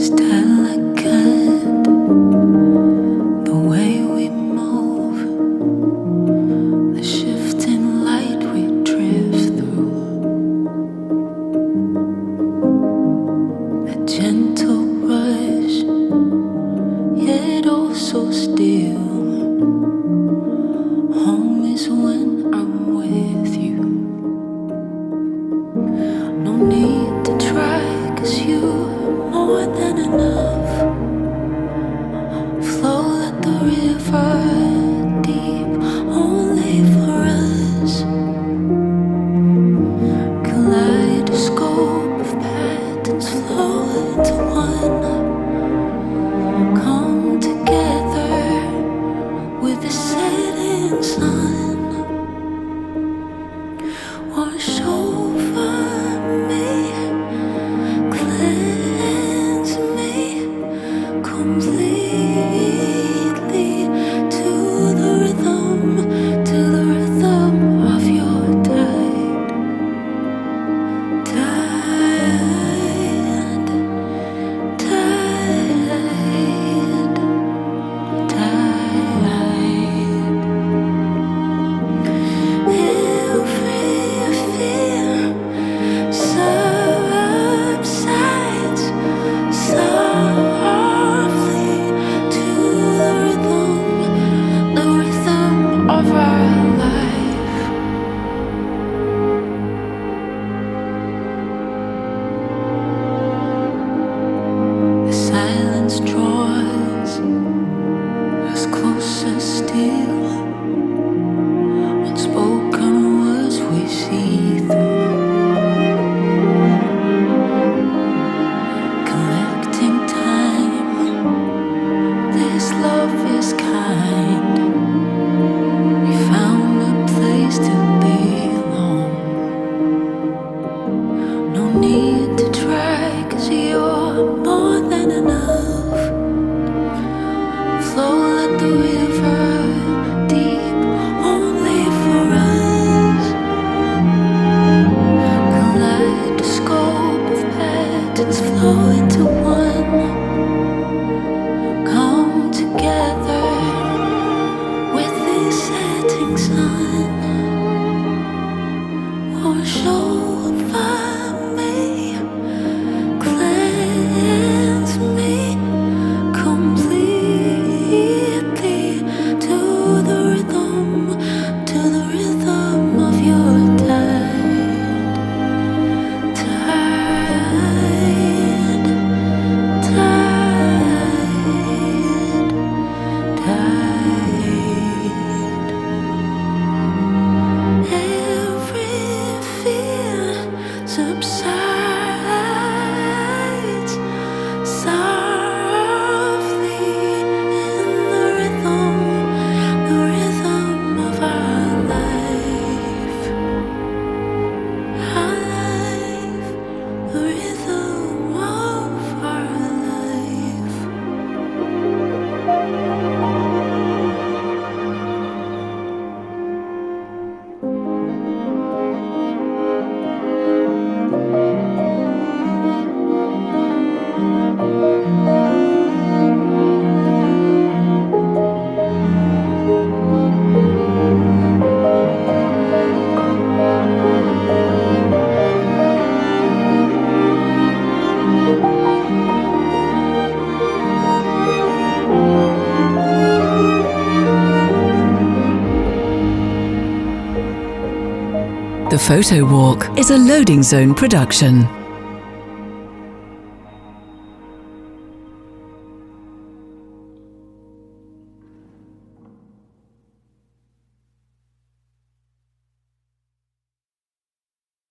Come together The Photo Walk is a Loading Zone production.